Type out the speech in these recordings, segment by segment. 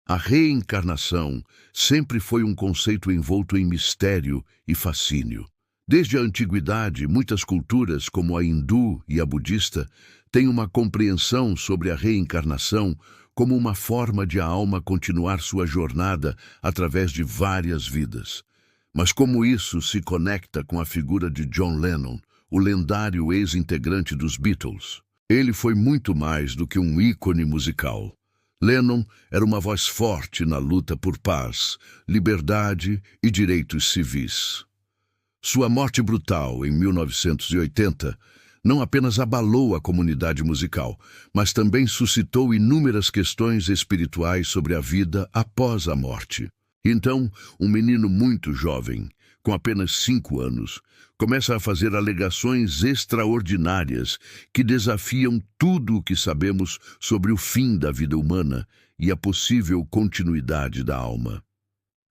A reencarnação sempre foi um conceito envolto em mistério e fascínio. Desde a antiguidade, muitas culturas, como a hindu e a budista, têm uma compreensão sobre a reencarnação como uma forma de a alma continuar sua jornada através de várias vidas. Mas como isso se conecta com a figura de John Lennon, o lendário ex-integrante dos Beatles? Ele foi muito mais do que um ícone musical. Lennon era uma voz forte na luta por paz, liberdade e direitos civis. Sua morte brutal, em 1980, não apenas abalou a comunidade musical, mas também suscitou inúmeras questões espirituais sobre a vida após a morte. Então, um menino muito jovem, com apenas 5 anos, começa a fazer alegações extraordinárias que desafiam tudo o que sabemos sobre o fim da vida humana e a possível continuidade da alma.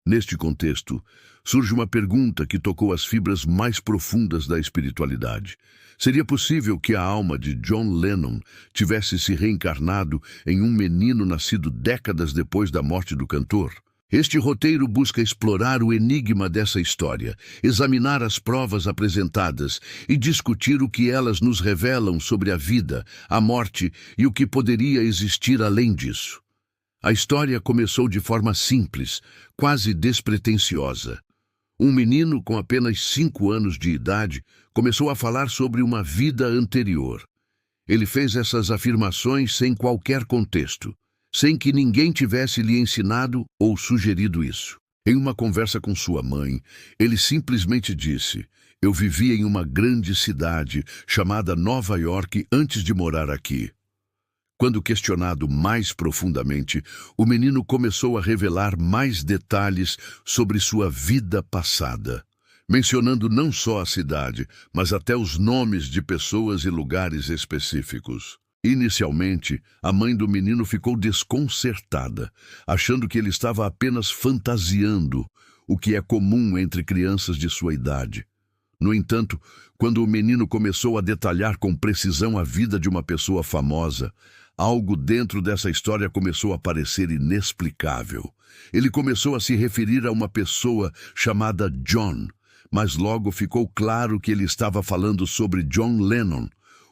Neste contexto, surge uma pergunta que tocou as fibras mais profundas da espiritualidade. Seria possível que a alma de John Lennon tivesse se reencarnado em um menino nascido décadas depois da morte do cantor? Este roteiro busca explorar o enigma dessa história, examinar as provas apresentadas e discutir o que elas nos revelam sobre a vida, a morte e o que poderia existir além disso. A história começou de forma simples, quase despretensiosa. Um menino com apenas 5 anos de idade começou a falar sobre uma vida anterior. Ele fez essas afirmações sem qualquer contexto, sem que ninguém tivesse lhe ensinado ou sugerido isso. Em uma conversa com sua mãe, ele simplesmente disse: "Eu vivia em uma grande cidade chamada Nova York antes de morar aqui." Quando questionado mais profundamente, o menino começou a revelar mais detalhes sobre sua vida passada, mencionando não só a cidade, mas até os nomes de pessoas e lugares específicos. Inicialmente, a mãe do menino ficou desconcertada, achando que ele estava apenas fantasiando, o que é comum entre crianças de sua idade. No entanto, quando o menino começou a detalhar com precisão a vida de uma pessoa famosa, algo dentro dessa história começou a parecer inexplicável. Ele começou a se referir a uma pessoa chamada John, mas logo ficou claro que ele estava falando sobre John Lennon,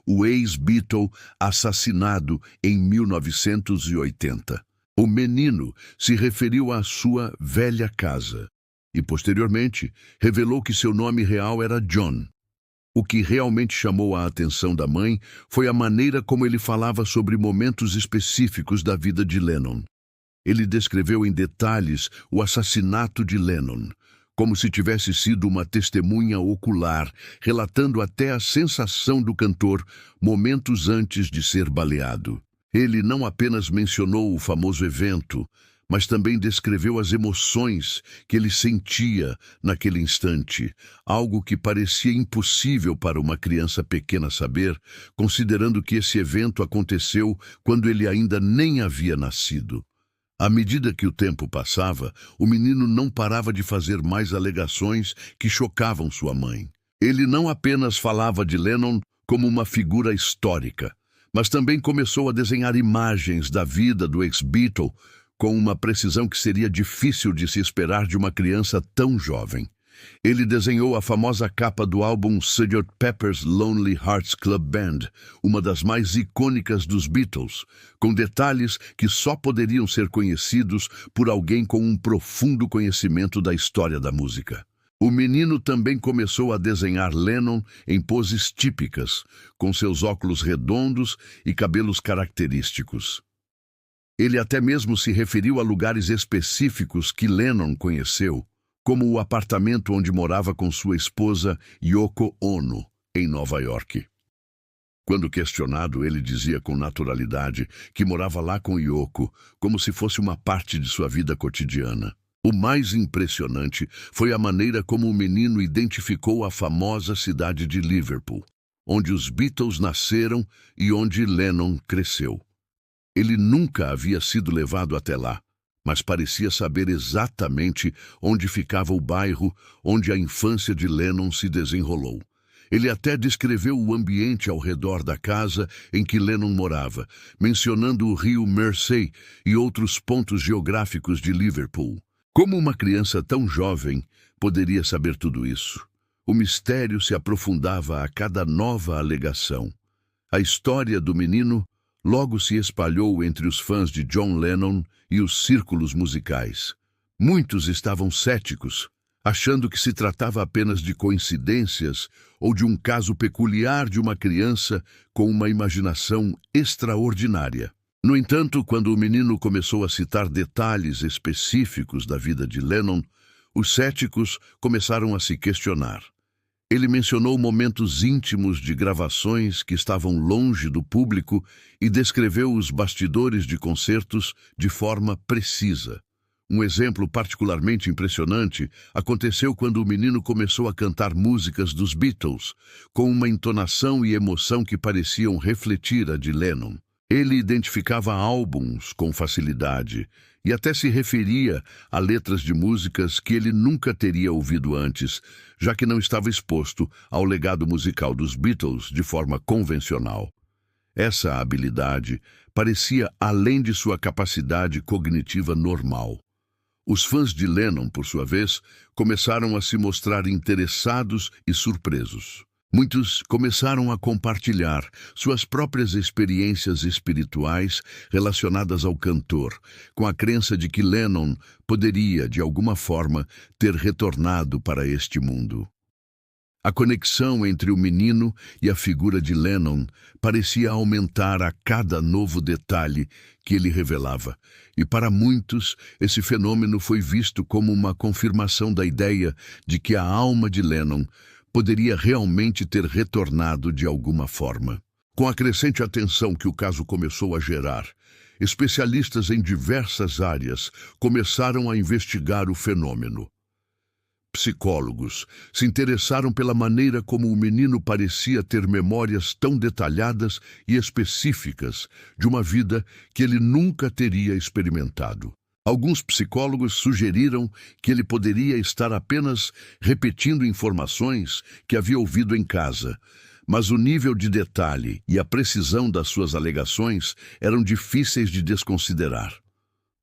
o ex-Beatle assassinado em 1980. O menino se referiu à sua velha casa e, posteriormente, revelou que seu nome real era John. O que realmente chamou a atenção da mãe foi a maneira como ele falava sobre momentos específicos da vida de Lennon. Ele descreveu em detalhes o assassinato de Lennon, como se tivesse sido uma testemunha ocular, relatando até a sensação do cantor momentos antes de ser baleado. Ele não apenas mencionou o famoso evento, mas também descreveu as emoções que ele sentia naquele instante, algo que parecia impossível para uma criança pequena saber, considerando que esse evento aconteceu quando ele ainda nem havia nascido. À medida que o tempo passava, o menino não parava de fazer mais alegações que chocavam sua mãe. Ele não apenas falava de Lennon como uma figura histórica, mas também começou a desenhar imagens da vida do ex-Beatle com uma precisão que seria difícil de se esperar de uma criança tão jovem. Ele desenhou a famosa capa do álbum Sgt. Pepper's Lonely Hearts Club Band, uma das mais icônicas dos Beatles, com detalhes que só poderiam ser conhecidos por alguém com um profundo conhecimento da história da música. O menino também começou a desenhar Lennon em poses típicas, com seus óculos redondos e cabelos característicos. Ele até mesmo se referiu a lugares específicos que Lennon conheceu, como o apartamento onde morava com sua esposa Yoko Ono, em Nova York. Quando questionado, ele dizia com naturalidade que morava lá com Yoko, como se fosse uma parte de sua vida cotidiana. O mais impressionante foi a maneira como o menino identificou a famosa cidade de Liverpool, onde os Beatles nasceram e onde Lennon cresceu. Ele nunca havia sido levado até lá, mas parecia saber exatamente onde ficava o bairro onde a infância de Lennon se desenrolou. Ele até descreveu o ambiente ao redor da casa em que Lennon morava, mencionando o rio Mersey e outros pontos geográficos de Liverpool. Como uma criança tão jovem poderia saber tudo isso? O mistério se aprofundava a cada nova alegação. A história do menino logo se espalhou entre os fãs de John Lennon e os círculos musicais. Muitos estavam céticos, achando que se tratava apenas de coincidências ou de um caso peculiar de uma criança com uma imaginação extraordinária. No entanto, quando o menino começou a citar detalhes específicos da vida de Lennon, os céticos começaram a se questionar. Ele mencionou momentos íntimos de gravações que estavam longe do público e descreveu os bastidores de concertos de forma precisa. Um exemplo particularmente impressionante aconteceu quando o menino começou a cantar músicas dos Beatles, com uma entonação e emoção que pareciam refletir a de Lennon. Ele identificava álbuns com facilidade e até se referia a letras de músicas que ele nunca teria ouvido antes, já que não estava exposto ao legado musical dos Beatles de forma convencional. Essa habilidade parecia além de sua capacidade cognitiva normal. Os fãs de Lennon, por sua vez, começaram a se mostrar interessados e surpresos. Muitos começaram a compartilhar suas próprias experiências espirituais relacionadas ao cantor, com a crença de que Lennon poderia, de alguma forma, ter retornado para este mundo. A conexão entre o menino e a figura de Lennon parecia aumentar a cada novo detalhe que ele revelava, e para muitos esse fenômeno foi visto como uma confirmação da ideia de que a alma de Lennon poderia realmente ter retornado de alguma forma. Com a crescente atenção que o caso começou a gerar, especialistas em diversas áreas começaram a investigar o fenômeno. Psicólogos se interessaram pela maneira como o menino parecia ter memórias tão detalhadas e específicas de uma vida que ele nunca teria experimentado. Alguns psicólogos sugeriram que ele poderia estar apenas repetindo informações que havia ouvido em casa, mas o nível de detalhe e a precisão das suas alegações eram difíceis de desconsiderar.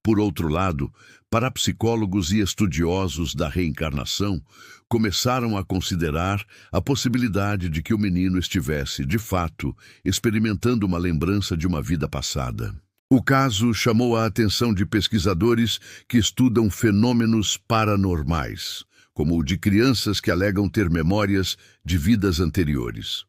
Por outro lado, parapsicólogos e estudiosos da reencarnação começaram a considerar a possibilidade de que o menino estivesse, de fato, experimentando uma lembrança de uma vida passada. O caso chamou a atenção de pesquisadores que estudam fenômenos paranormais, como o de crianças que alegam ter memórias de vidas anteriores.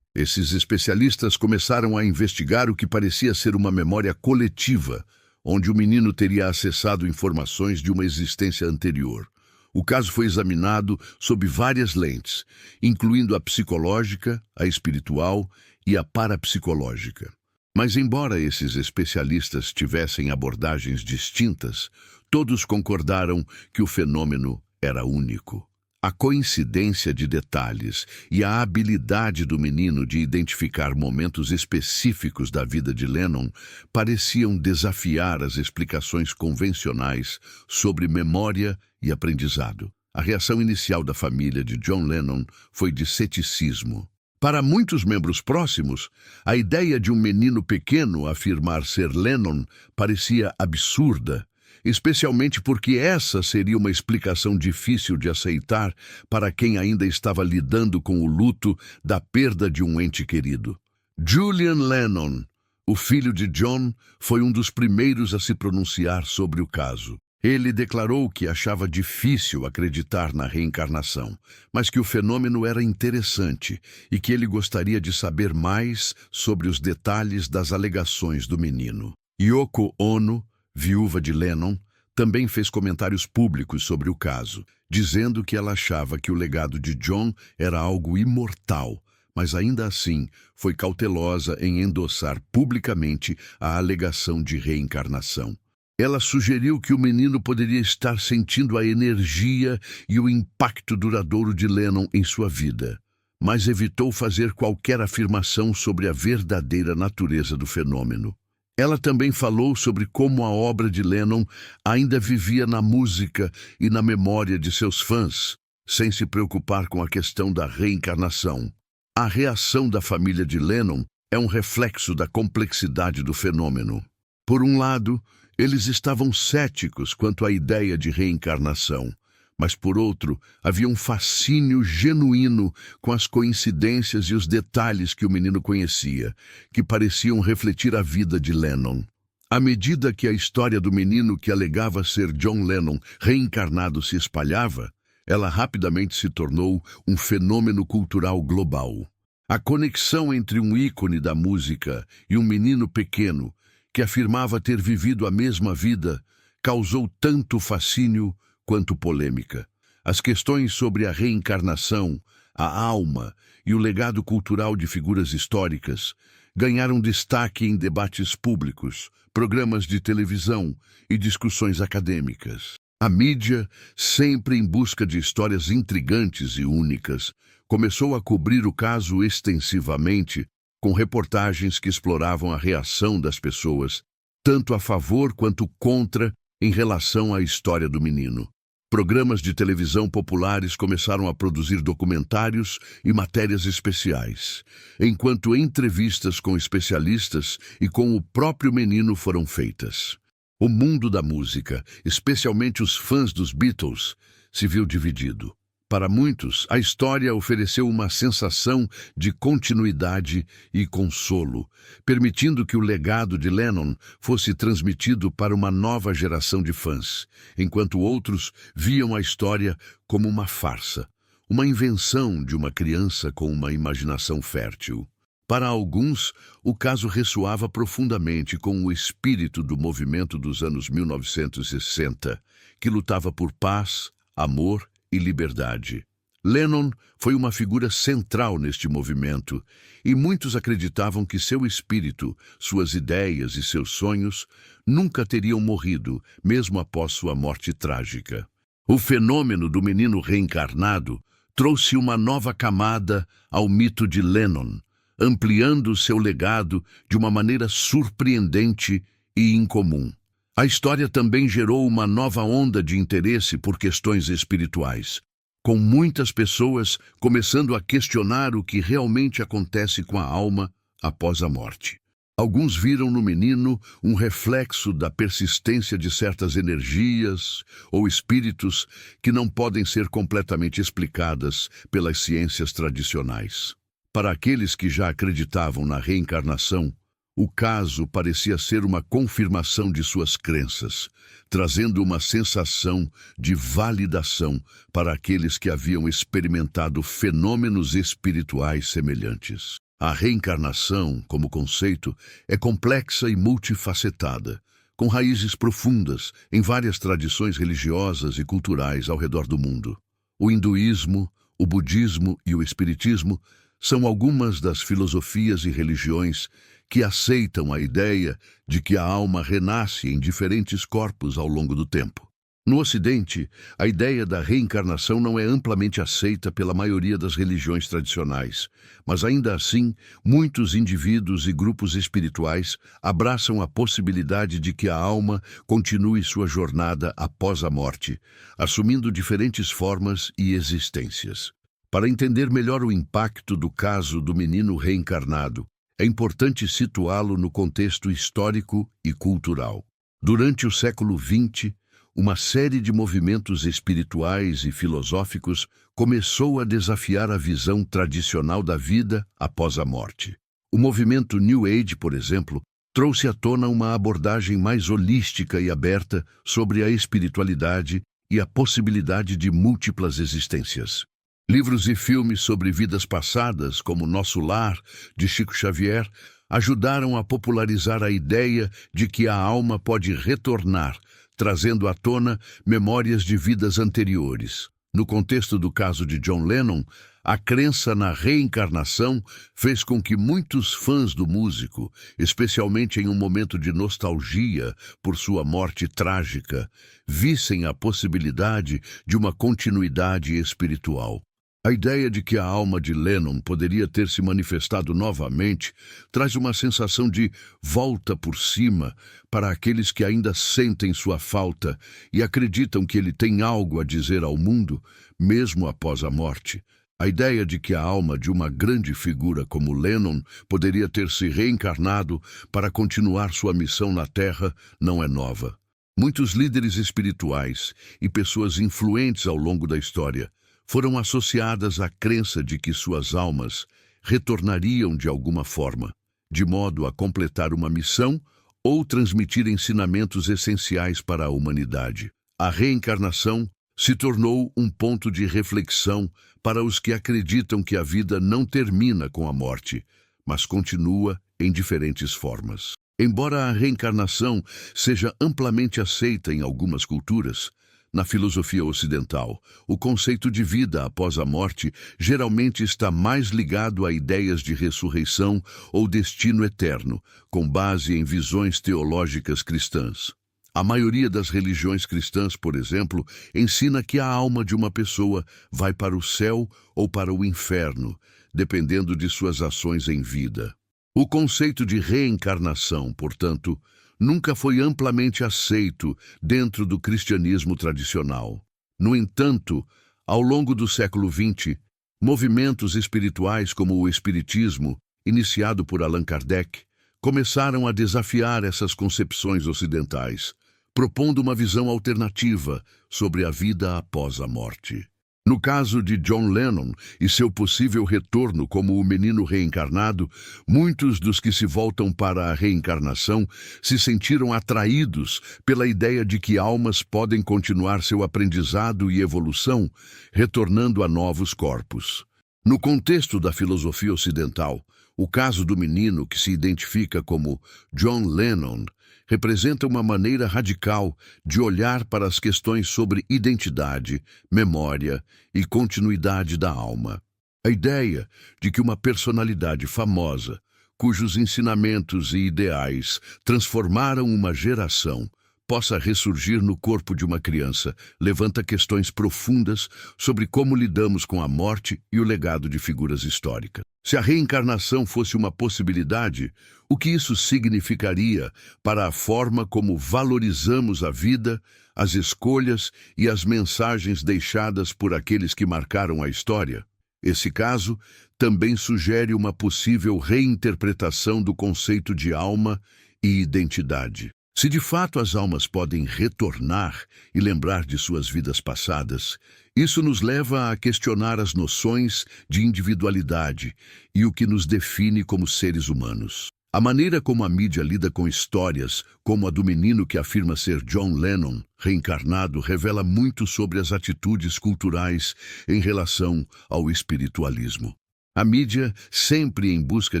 Esses especialistas começaram a investigar o que parecia ser uma memória coletiva, onde o menino teria acessado informações de uma existência anterior. O caso foi examinado sob várias lentes, incluindo a psicológica, a espiritual e a parapsicológica. Mas embora esses especialistas tivessem abordagens distintas, todos concordaram que o fenômeno era único. A coincidência de detalhes e a habilidade do menino de identificar momentos específicos da vida de Lennon pareciam desafiar as explicações convencionais sobre memória e aprendizado. A reação inicial da família de John Lennon foi de ceticismo. Para muitos membros próximos, a ideia de um menino pequeno afirmar ser Lennon parecia absurda, especialmente porque essa seria uma explicação difícil de aceitar para quem ainda estava lidando com o luto da perda de um ente querido. Julian Lennon, o filho de John, foi um dos primeiros a se pronunciar sobre o caso. Ele declarou que achava difícil acreditar na reencarnação, mas que o fenômeno era interessante e que ele gostaria de saber mais sobre os detalhes das alegações do menino. Yoko Ono, viúva de Lennon, também fez comentários públicos sobre o caso, dizendo que ela achava que o legado de John era algo imortal, mas ainda assim foi cautelosa em endossar publicamente a alegação de reencarnação. Ela sugeriu que o menino poderia estar sentindo a energia e o impacto duradouro de Lennon em sua vida, mas evitou fazer qualquer afirmação sobre a verdadeira natureza do fenômeno. Ela também falou sobre como a obra de Lennon ainda vivia na música e na memória de seus fãs, sem se preocupar com a questão da reencarnação. A reação da família de Lennon é um reflexo da complexidade do fenômeno. Por um lado, eles estavam céticos quanto à ideia de reencarnação, mas por outro, havia um fascínio genuíno com as coincidências e os detalhes que o menino conhecia, que pareciam refletir a vida de Lennon. À medida que a história do menino que alegava ser John Lennon reencarnado se espalhava, ela rapidamente se tornou um fenômeno cultural global. A conexão entre um ícone da música e um menino pequeno, que afirmava ter vivido a mesma vida, causou tanto fascínio quanto polêmica. As questões sobre a reencarnação, a alma e o legado cultural de figuras históricas ganharam destaque em debates públicos, programas de televisão e discussões acadêmicas. A mídia, sempre em busca de histórias intrigantes e únicas, começou a cobrir o caso extensivamente, com reportagens que exploravam a reação das pessoas, tanto a favor quanto contra, em relação à história do menino. Programas de televisão populares começaram a produzir documentários e matérias especiais, enquanto entrevistas com especialistas e com o próprio menino foram feitas. O mundo da música, especialmente os fãs dos Beatles, se viu dividido. Para muitos, a história ofereceu uma sensação de continuidade e consolo, permitindo que o legado de Lennon fosse transmitido para uma nova geração de fãs, enquanto outros viam a história como uma farsa, uma invenção de uma criança com uma imaginação fértil. Para alguns, o caso ressoava profundamente com o espírito do movimento dos anos 1960, que lutava por paz, amor e liberdade. Lennon foi uma figura central neste movimento, e muitos acreditavam que seu espírito, suas ideias e seus sonhos nunca teriam morrido, mesmo após sua morte trágica. O fenômeno do menino reencarnado trouxe uma nova camada ao mito de Lennon, ampliando seu legado de uma maneira surpreendente e incomum. A história também gerou uma nova onda de interesse por questões espirituais, com muitas pessoas começando a questionar o que realmente acontece com a alma após a morte. Alguns viram no menino um reflexo da persistência de certas energias ou espíritos que não podem ser completamente explicadas pelas ciências tradicionais. Para aqueles que já acreditavam na reencarnação, o caso parecia ser uma confirmação de suas crenças, trazendo uma sensação de validação para aqueles que haviam experimentado fenômenos espirituais semelhantes. A reencarnação, como conceito, é complexa e multifacetada, com raízes profundas em várias tradições religiosas e culturais ao redor do mundo. O hinduísmo, o budismo e o espiritismo são algumas das filosofias e religiões que aceitam a ideia de que a alma renasce em diferentes corpos ao longo do tempo. No Ocidente, a ideia da reencarnação não é amplamente aceita pela maioria das religiões tradicionais, mas ainda assim, muitos indivíduos e grupos espirituais abraçam a possibilidade de que a alma continue sua jornada após a morte, assumindo diferentes formas e existências. Para entender melhor o impacto do caso do menino reencarnado, é importante situá-lo no contexto histórico e cultural. Durante o século XX, uma série de movimentos espirituais e filosóficos começou a desafiar a visão tradicional da vida após a morte. O movimento New Age, por exemplo, trouxe à tona uma abordagem mais holística e aberta sobre a espiritualidade e a possibilidade de múltiplas existências. Livros e filmes sobre vidas passadas, como Nosso Lar, de Chico Xavier, ajudaram a popularizar a ideia de que a alma pode retornar, trazendo à tona memórias de vidas anteriores. No contexto do caso de John Lennon, a crença na reencarnação fez com que muitos fãs do músico, especialmente em um momento de nostalgia por sua morte trágica, vissem a possibilidade de uma continuidade espiritual. A ideia de que a alma de Lennon poderia ter se manifestado novamente traz uma sensação de volta por cima para aqueles que ainda sentem sua falta e acreditam que ele tem algo a dizer ao mundo, mesmo após a morte. A ideia de que a alma de uma grande figura como Lennon poderia ter se reencarnado para continuar sua missão na Terra não é nova. Muitos líderes espirituais e pessoas influentes ao longo da história foram associadas à crença de que suas almas retornariam de alguma forma, de modo a completar uma missão ou transmitir ensinamentos essenciais para a humanidade. A reencarnação se tornou um ponto de reflexão para os que acreditam que a vida não termina com a morte, mas continua em diferentes formas. Embora a reencarnação seja amplamente aceita em algumas culturas, na filosofia ocidental, o conceito de vida após a morte geralmente está mais ligado a ideias de ressurreição ou destino eterno, com base em visões teológicas cristãs. A maioria das religiões cristãs, por exemplo, ensina que a alma de uma pessoa vai para o céu ou para o inferno, dependendo de suas ações em vida. O conceito de reencarnação, portanto, nunca foi amplamente aceito dentro do cristianismo tradicional. No entanto, ao longo do século XX, movimentos espirituais como o Espiritismo, iniciado por Allan Kardec, começaram a desafiar essas concepções ocidentais, propondo uma visão alternativa sobre a vida após a morte. No caso de John Lennon e seu possível retorno como o menino reencarnado, muitos dos que se voltam para a reencarnação se sentiram atraídos pela ideia de que almas podem continuar seu aprendizado e evolução, retornando a novos corpos. No contexto da filosofia ocidental, o caso do menino que se identifica como John Lennon representa uma maneira radical de olhar para as questões sobre identidade, memória e continuidade da alma. A ideia de que uma personalidade famosa, cujos ensinamentos e ideais transformaram uma geração, possa ressurgir no corpo de uma criança, levanta questões profundas sobre como lidamos com a morte e o legado de figuras históricas. Se a reencarnação fosse uma possibilidade, o que isso significaria para a forma como valorizamos a vida, as escolhas e as mensagens deixadas por aqueles que marcaram a história? Esse caso também sugere uma possível reinterpretação do conceito de alma e identidade. Se de fato as almas podem retornar e lembrar de suas vidas passadas, isso nos leva a questionar as noções de individualidade e o que nos define como seres humanos. A maneira como a mídia lida com histórias, como a do menino que afirma ser John Lennon, reencarnado, revela muito sobre as atitudes culturais em relação ao espiritualismo. A mídia, sempre em busca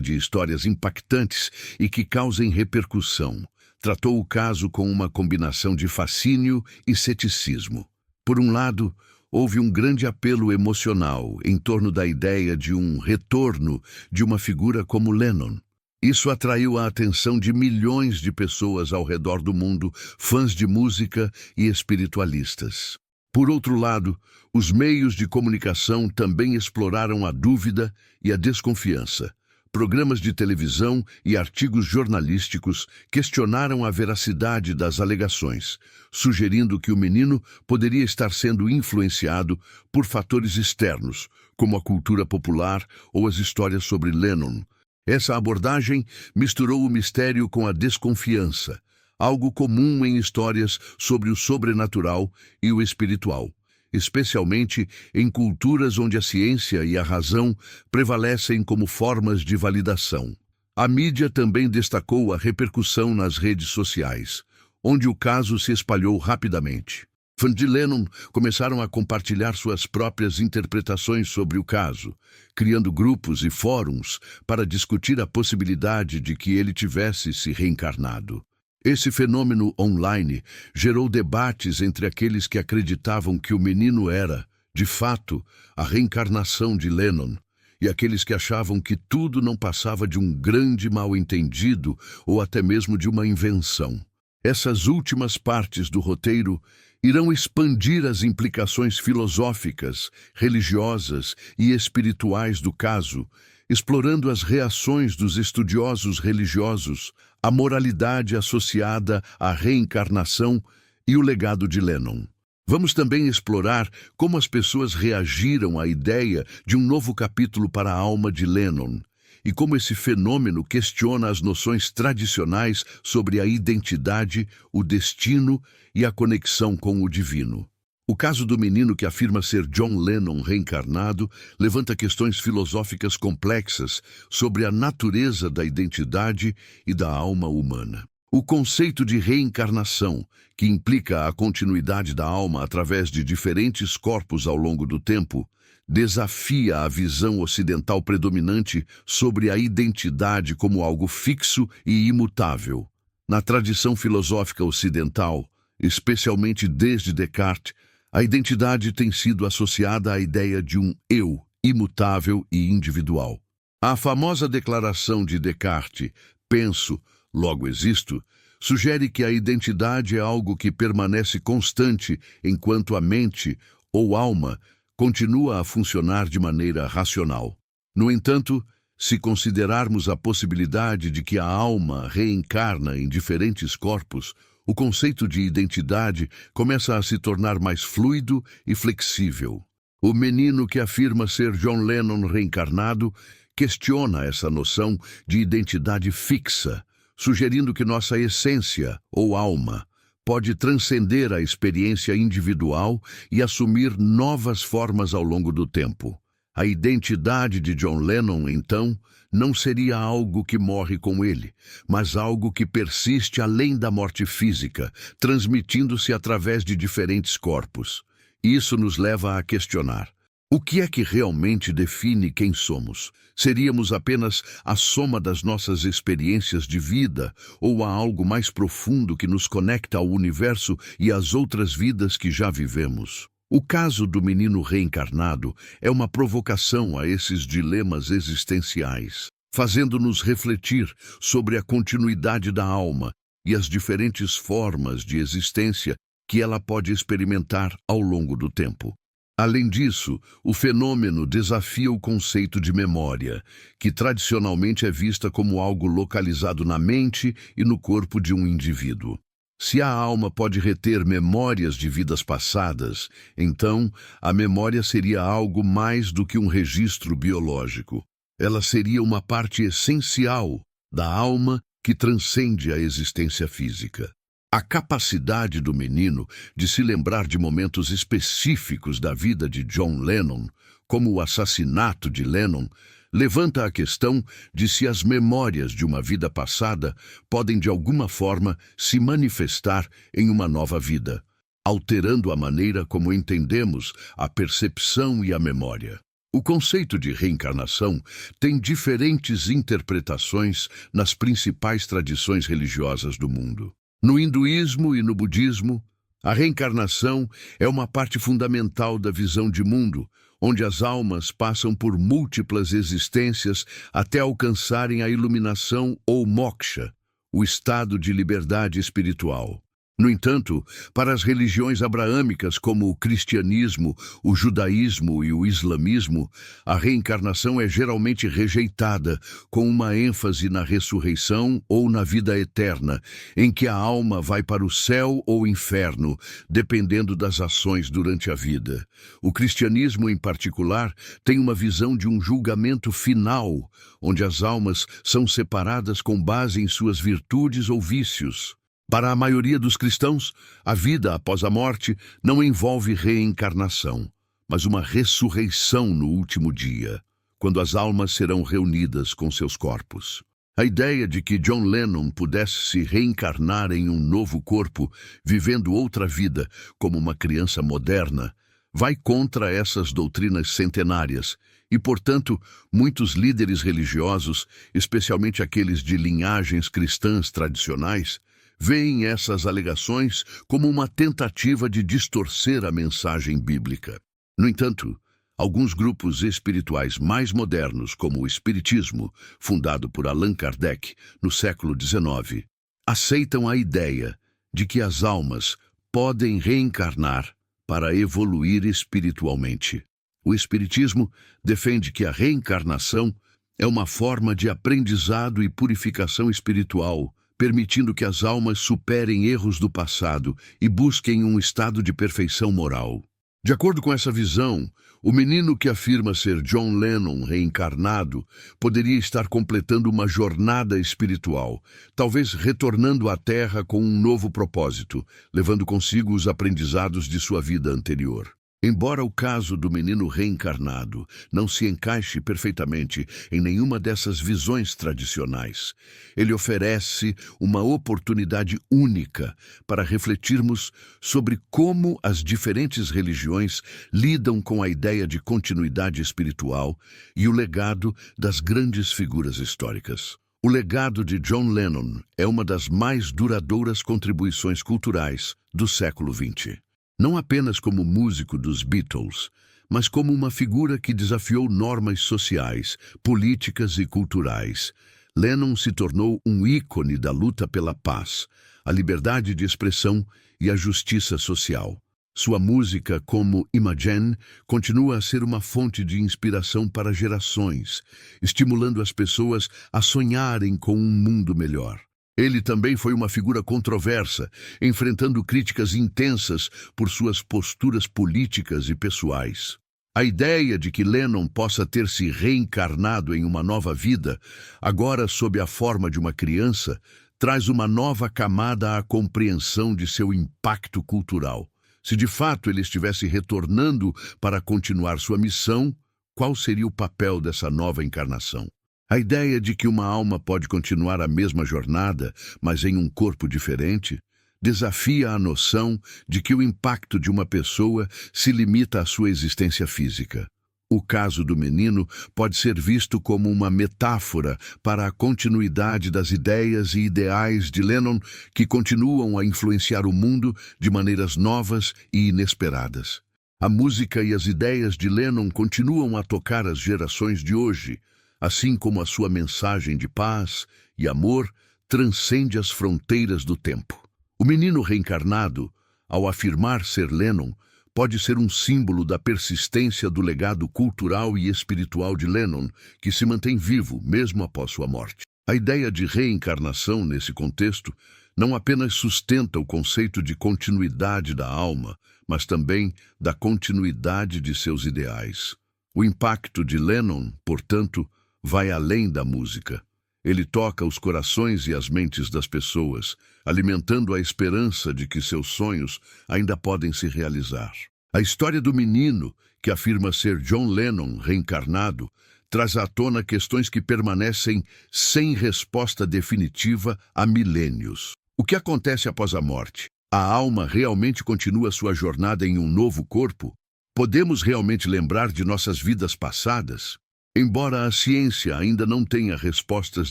de histórias impactantes e que causem repercussão, tratou o caso com uma combinação de fascínio e ceticismo. Por um lado, houve um grande apelo emocional em torno da ideia de um retorno de uma figura como Lennon. Isso atraiu a atenção de milhões de pessoas ao redor do mundo, fãs de música e espiritualistas. Por outro lado, os meios de comunicação também exploraram a dúvida e a desconfiança. Programas de televisão e artigos jornalísticos questionaram a veracidade das alegações, sugerindo que o menino poderia estar sendo influenciado por fatores externos, como a cultura popular ou as histórias sobre Lennon. Essa abordagem misturou o mistério com a desconfiança, algo comum em histórias sobre o sobrenatural e o espiritual, especialmente em culturas onde a ciência e a razão prevalecem como formas de validação. A mídia também destacou a repercussão nas redes sociais, onde o caso se espalhou rapidamente. Fãs de Lennon começaram a compartilhar suas próprias interpretações sobre o caso, criando grupos e fóruns para discutir a possibilidade de que ele tivesse se reencarnado. Esse fenômeno online gerou debates entre aqueles que acreditavam que o menino era, de fato, a reencarnação de Lennon, e aqueles que achavam que tudo não passava de um grande mal-entendido ou até mesmo de uma invenção. Essas últimas partes do roteiro irão expandir as implicações filosóficas, religiosas e espirituais do caso, explorando as reações dos estudiosos religiosos, a moralidade associada à reencarnação e o legado de Lennon. Vamos também explorar como as pessoas reagiram à ideia de um novo capítulo para a alma de Lennon e como esse fenômeno questiona as noções tradicionais sobre a identidade, o destino e a conexão com o divino. O caso do menino que afirma ser John Lennon reencarnado levanta questões filosóficas complexas sobre a natureza da identidade e da alma humana. O conceito de reencarnação, que implica a continuidade da alma através de diferentes corpos ao longo do tempo, desafia a visão ocidental predominante sobre a identidade como algo fixo e imutável. Na tradição filosófica ocidental, especialmente desde Descartes, a identidade tem sido associada à ideia de um eu imutável e individual. A famosa declaração de Descartes, penso, logo existo, sugere que a identidade é algo que permanece constante enquanto a mente ou alma continua a funcionar de maneira racional. No entanto, se considerarmos a possibilidade de que a alma reencarna em diferentes corpos, o conceito de identidade começa a se tornar mais fluido e flexível. O menino que afirma ser John Lennon reencarnado questiona essa noção de identidade fixa, sugerindo que nossa essência, ou alma, pode transcender a experiência individual e assumir novas formas ao longo do tempo. A identidade de John Lennon, então, não seria algo que morre com ele, mas algo que persiste além da morte física, transmitindo-se através de diferentes corpos. Isso nos leva a questionar: o que é que realmente define quem somos? Seríamos apenas a soma das nossas experiências de vida ou há algo mais profundo que nos conecta ao universo e às outras vidas que já vivemos? O caso do menino reencarnado é uma provocação a esses dilemas existenciais, fazendo-nos refletir sobre a continuidade da alma e as diferentes formas de existência que ela pode experimentar ao longo do tempo. Além disso, o fenômeno desafia o conceito de memória, que tradicionalmente é vista como algo localizado na mente e no corpo de um indivíduo. Se a alma pode reter memórias de vidas passadas, então a memória seria algo mais do que um registro biológico. Ela seria uma parte essencial da alma que transcende a existência física. A capacidade do menino de se lembrar de momentos específicos da vida de John Lennon, como o assassinato de Lennon, levanta a questão de se as memórias de uma vida passada podem de alguma forma se manifestar em uma nova vida, alterando a maneira como entendemos a percepção e a memória. O conceito de reencarnação tem diferentes interpretações nas principais tradições religiosas do mundo. No hinduísmo e no budismo, a reencarnação é uma parte fundamental da visão de mundo, onde as almas passam por múltiplas existências até alcançarem a iluminação ou moksha, o estado de liberdade espiritual. No entanto, para as religiões abraâmicas como o cristianismo, o judaísmo e o islamismo, a reencarnação é geralmente rejeitada, com uma ênfase na ressurreição ou na vida eterna, em que a alma vai para o céu ou inferno, dependendo das ações durante a vida. O cristianismo, em particular, tem uma visão de um julgamento final, onde as almas são separadas com base em suas virtudes ou vícios. Para a maioria dos cristãos, a vida após a morte não envolve reencarnação, mas uma ressurreição no último dia, quando as almas serão reunidas com seus corpos. A ideia de que John Lennon pudesse se reencarnar em um novo corpo, vivendo outra vida como uma criança moderna, vai contra essas doutrinas centenárias e, portanto, muitos líderes religiosos, especialmente aqueles de linhagens cristãs tradicionais, veem essas alegações como uma tentativa de distorcer a mensagem bíblica. No entanto, alguns grupos espirituais mais modernos, como o Espiritismo, fundado por Allan Kardec no século XIX, aceitam a ideia de que as almas podem reencarnar para evoluir espiritualmente. O Espiritismo defende que a reencarnação é uma forma de aprendizado e purificação espiritual, permitindo que as almas superem erros do passado e busquem um estado de perfeição moral. De acordo com essa visão, o menino que afirma ser John Lennon reencarnado poderia estar completando uma jornada espiritual, talvez retornando à Terra com um novo propósito, levando consigo os aprendizados de sua vida anterior. Embora o caso do menino reencarnado não se encaixe perfeitamente em nenhuma dessas visões tradicionais, ele oferece uma oportunidade única para refletirmos sobre como as diferentes religiões lidam com a ideia de continuidade espiritual e o legado das grandes figuras históricas. O legado de John Lennon é uma das mais duradouras contribuições culturais do século XX. Não apenas como músico dos Beatles, mas como uma figura que desafiou normas sociais, políticas e culturais. Lennon se tornou um ícone da luta pela paz, a liberdade de expressão e a justiça social. Sua música, como Imagine, continua a ser uma fonte de inspiração para gerações, estimulando as pessoas a sonharem com um mundo melhor. Ele também foi uma figura controversa, enfrentando críticas intensas por suas posturas políticas e pessoais. A ideia de que Lennon possa ter se reencarnado em uma nova vida, agora sob a forma de uma criança, traz uma nova camada à compreensão de seu impacto cultural. Se de fato ele estivesse retornando para continuar sua missão, qual seria o papel dessa nova encarnação? A ideia de que uma alma pode continuar a mesma jornada, mas em um corpo diferente, desafia a noção de que o impacto de uma pessoa se limita à sua existência física. O caso do menino pode ser visto como uma metáfora para a continuidade das ideias e ideais de Lennon que continuam a influenciar o mundo de maneiras novas e inesperadas. A música e as ideias de Lennon continuam a tocar as gerações de hoje, assim como a sua mensagem de paz e amor transcende as fronteiras do tempo. O menino reencarnado, ao afirmar ser Lennon, pode ser um símbolo da persistência do legado cultural e espiritual de Lennon, que se mantém vivo mesmo após sua morte. A ideia de reencarnação, nesse contexto, não apenas sustenta o conceito de continuidade da alma, mas também da continuidade de seus ideais. O impacto de Lennon, portanto, vai além da música. Ele toca os corações e as mentes das pessoas, alimentando a esperança de que seus sonhos ainda podem se realizar. A história do menino, que afirma ser John Lennon reencarnado, traz à tona questões que permanecem sem resposta definitiva há milênios. O que acontece após a morte? A alma realmente continua sua jornada em um novo corpo? Podemos realmente lembrar de nossas vidas passadas? Embora a ciência ainda não tenha respostas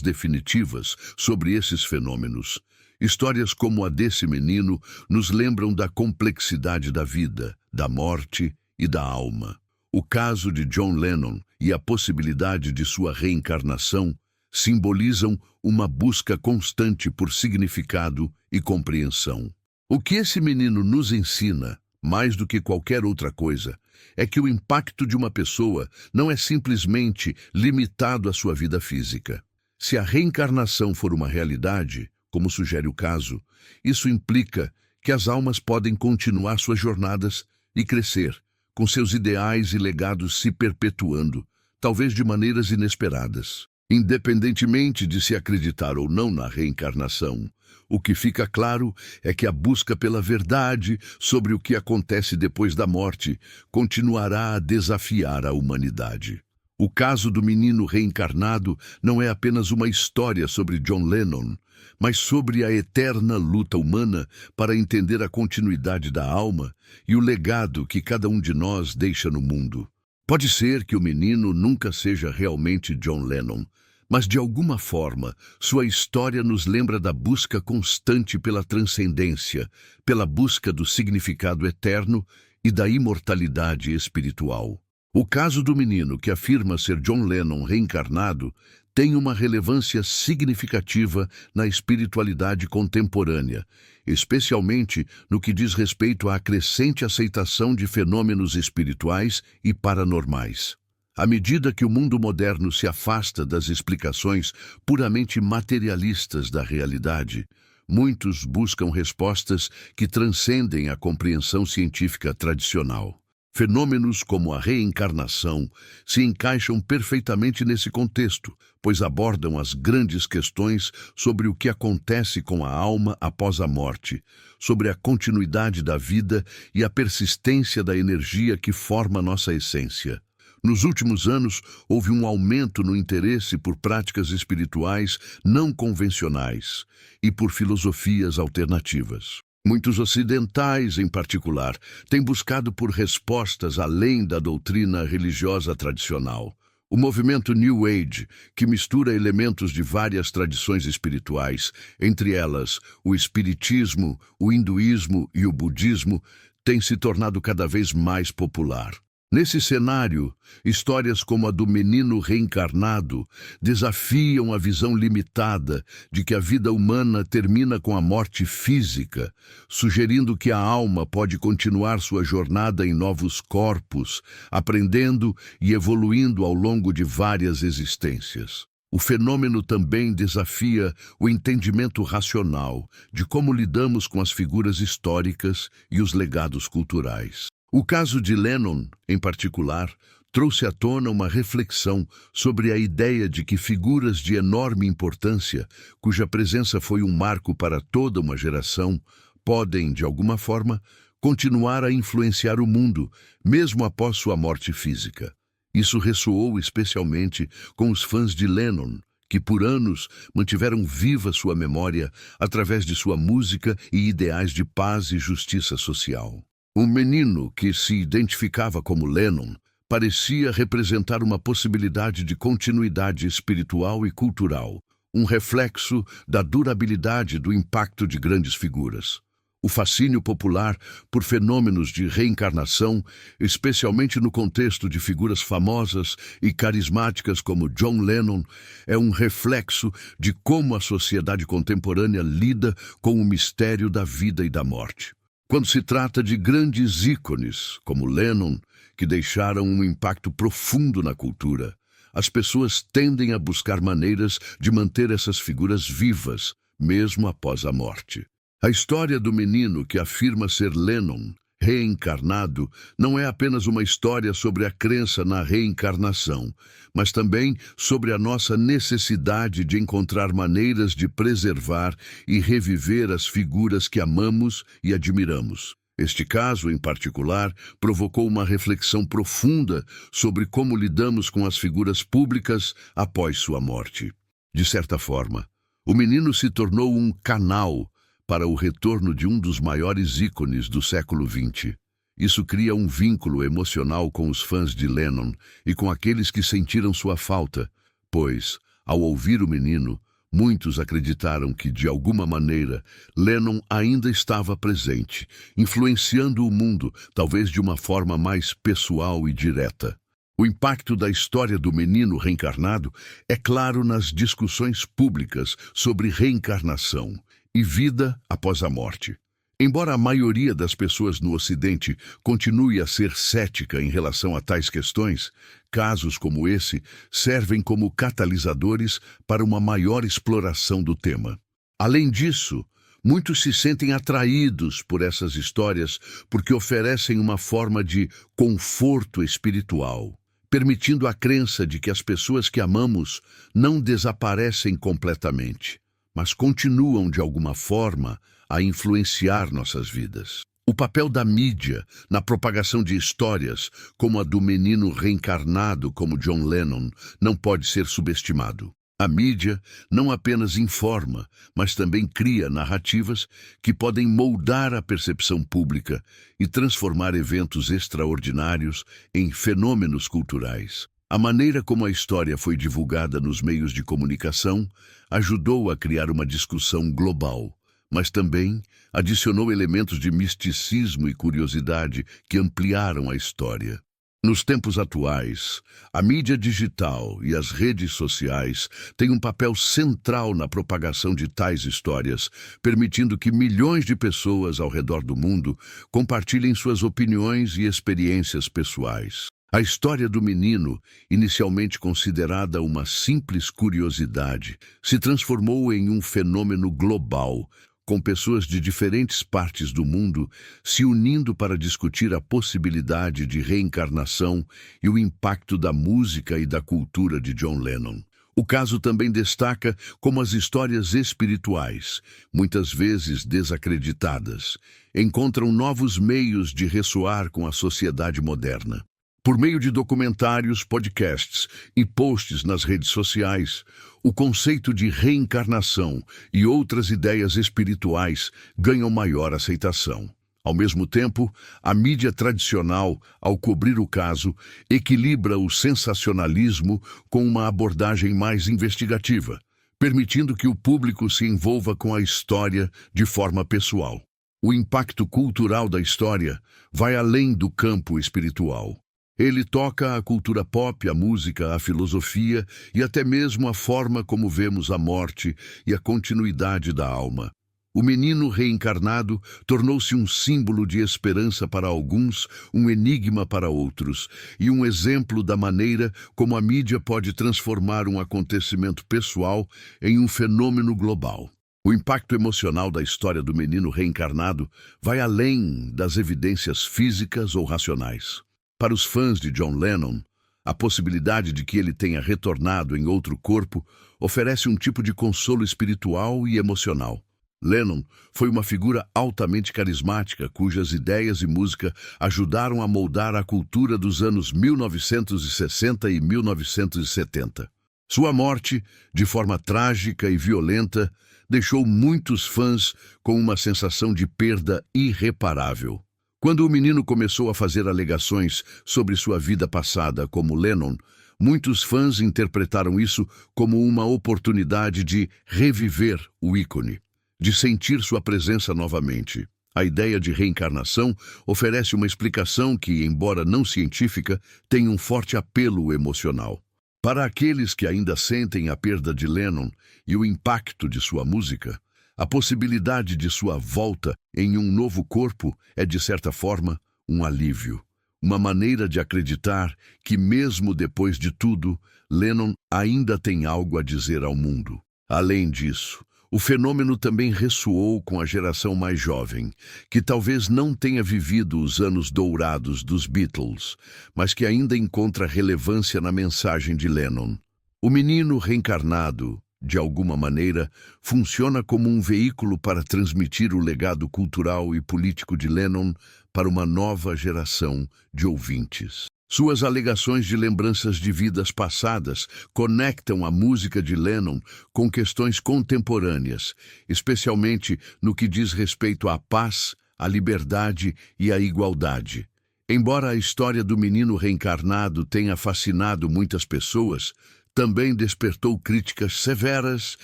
definitivas sobre esses fenômenos, histórias como a desse menino nos lembram da complexidade da vida, da morte e da alma. O caso de John Lennon e a possibilidade de sua reencarnação simbolizam uma busca constante por significado e compreensão. O que esse menino nos ensina, mais do que qualquer outra coisa, é que o impacto de uma pessoa não é simplesmente limitado à sua vida física. Se a reencarnação for uma realidade, como sugere o caso, isso implica que as almas podem continuar suas jornadas e crescer, com seus ideais e legados se perpetuando, talvez de maneiras inesperadas. Independentemente de se acreditar ou não na reencarnação, o que fica claro é que a busca pela verdade sobre o que acontece depois da morte continuará a desafiar a humanidade. O caso do menino reencarnado não é apenas uma história sobre John Lennon, mas sobre a eterna luta humana para entender a continuidade da alma e o legado que cada um de nós deixa no mundo. Pode ser que o menino nunca seja realmente John Lennon, mas de alguma forma sua história nos lembra da busca constante pela transcendência, pela busca do significado eterno e da imortalidade espiritual. O caso do menino que afirma ser John Lennon reencarnado tem uma relevância significativa na espiritualidade contemporânea, especialmente no que diz respeito à crescente aceitação de fenômenos espirituais e paranormais. À medida que o mundo moderno se afasta das explicações puramente materialistas da realidade, muitos buscam respostas que transcendem a compreensão científica tradicional. Fenômenos como a reencarnação se encaixam perfeitamente nesse contexto, pois abordam as grandes questões sobre o que acontece com a alma após a morte, sobre a continuidade da vida e a persistência da energia que forma nossa essência. Nos últimos anos, houve um aumento no interesse por práticas espirituais não convencionais e por filosofias alternativas. Muitos ocidentais, em particular, têm buscado por respostas além da doutrina religiosa tradicional. O movimento New Age, que mistura elementos de várias tradições espirituais, entre elas o espiritismo, o hinduísmo e o budismo, tem se tornado cada vez mais popular. Nesse cenário, histórias como a do menino reencarnado desafiam a visão limitada de que a vida humana termina com a morte física, sugerindo que a alma pode continuar sua jornada em novos corpos, aprendendo e evoluindo ao longo de várias existências. O fenômeno também desafia o entendimento racional de como lidamos com as figuras históricas e os legados culturais. O caso de Lennon, em particular, trouxe à tona uma reflexão sobre a ideia de que figuras de enorme importância, cuja presença foi um marco para toda uma geração, podem, de alguma forma, continuar a influenciar o mundo, mesmo após sua morte física. Isso ressoou especialmente com os fãs de Lennon, que por anos mantiveram viva sua memória através de sua música e ideais de paz e justiça social. Um menino que se identificava como Lennon parecia representar uma possibilidade de continuidade espiritual e cultural, um reflexo da durabilidade do impacto de grandes figuras. O fascínio popular por fenômenos de reencarnação, especialmente no contexto de figuras famosas e carismáticas como John Lennon, é um reflexo de como a sociedade contemporânea lida com o mistério da vida e da morte. Quando se trata de grandes ícones, como Lennon, que deixaram um impacto profundo na cultura, as pessoas tendem a buscar maneiras de manter essas figuras vivas, mesmo após a morte. A história do menino que afirma ser Lennon, reencarnado, não é apenas uma história sobre a crença na reencarnação, mas também sobre a nossa necessidade de encontrar maneiras de preservar e reviver as figuras que amamos e admiramos. Este caso, em particular, provocou uma reflexão profunda sobre como lidamos com as figuras públicas após sua morte. De certa forma, o menino se tornou um canal para o retorno de um dos maiores ícones do século XX. Isso cria um vínculo emocional com os fãs de Lennon e com aqueles que sentiram sua falta, pois, ao ouvir o menino, muitos acreditaram que, de alguma maneira, Lennon ainda estava presente, influenciando o mundo, talvez de uma forma mais pessoal e direta. O impacto da história do menino reencarnado é claro nas discussões públicas sobre reencarnação e vida após a morte. Embora a maioria das pessoas no Ocidente continue a ser cética em relação a tais questões, casos como esse servem como catalisadores para uma maior exploração do tema. Além disso, muitos se sentem atraídos por essas histórias porque oferecem uma forma de conforto espiritual, permitindo a crença de que as pessoas que amamos não desaparecem completamente, mas continuam, de alguma forma, a influenciar nossas vidas. O papel da mídia na propagação de histórias, como a do menino reencarnado como John Lennon, não pode ser subestimado. A mídia não apenas informa, mas também cria narrativas que podem moldar a percepção pública e transformar eventos extraordinários em fenômenos culturais. A maneira como a história foi divulgada nos meios de comunicação ajudou a criar uma discussão global, mas também adicionou elementos de misticismo e curiosidade que ampliaram a história. Nos tempos atuais, a mídia digital e as redes sociais têm um papel central na propagação de tais histórias, permitindo que milhões de pessoas ao redor do mundo compartilhem suas opiniões e experiências pessoais. A história do menino, inicialmente considerada uma simples curiosidade, se transformou em um fenômeno global, com pessoas de diferentes partes do mundo se unindo para discutir a possibilidade de reencarnação e o impacto da música e da cultura de John Lennon. O caso também destaca como as histórias espirituais, muitas vezes desacreditadas, encontram novos meios de ressoar com a sociedade moderna. Por meio de documentários, podcasts e posts nas redes sociais, o conceito de reencarnação e outras ideias espirituais ganham maior aceitação. Ao mesmo tempo, a mídia tradicional, ao cobrir o caso, equilibra o sensacionalismo com uma abordagem mais investigativa, permitindo que o público se envolva com a história de forma pessoal. O impacto cultural da história vai além do campo espiritual. Ele toca a cultura pop, a música, a filosofia e até mesmo a forma como vemos a morte e a continuidade da alma. O menino reencarnado tornou-se um símbolo de esperança para alguns, um enigma para outros, e um exemplo da maneira como a mídia pode transformar um acontecimento pessoal em um fenômeno global. O impacto emocional da história do menino reencarnado vai além das evidências físicas ou racionais. Para os fãs de John Lennon, a possibilidade de que ele tenha retornado em outro corpo oferece um tipo de consolo espiritual e emocional. Lennon foi uma figura altamente carismática, cujas ideias e música ajudaram a moldar a cultura dos anos 1960 e 1970. Sua morte, de forma trágica e violenta, deixou muitos fãs com uma sensação de perda irreparável. Quando o menino começou a fazer alegações sobre sua vida passada como Lennon, muitos fãs interpretaram isso como uma oportunidade de reviver o ícone, de sentir sua presença novamente. A ideia de reencarnação oferece uma explicação que, embora não científica, tem um forte apelo emocional. Para aqueles que ainda sentem a perda de Lennon e o impacto de sua música, a possibilidade de sua volta em um novo corpo é, de certa forma, um alívio. Uma maneira de acreditar que, mesmo depois de tudo, Lennon ainda tem algo a dizer ao mundo. Além disso, o fenômeno também ressoou com a geração mais jovem, que talvez não tenha vivido os anos dourados dos Beatles, mas que ainda encontra relevância na mensagem de Lennon. O menino reencarnado, de alguma maneira, funciona como um veículo para transmitir o legado cultural e político de Lennon para uma nova geração de ouvintes. Suas alegações de lembranças de vidas passadas conectam a música de Lennon com questões contemporâneas, especialmente no que diz respeito à paz, à liberdade e à igualdade. Embora a história do menino reencarnado tenha fascinado muitas pessoas, também despertou críticas severas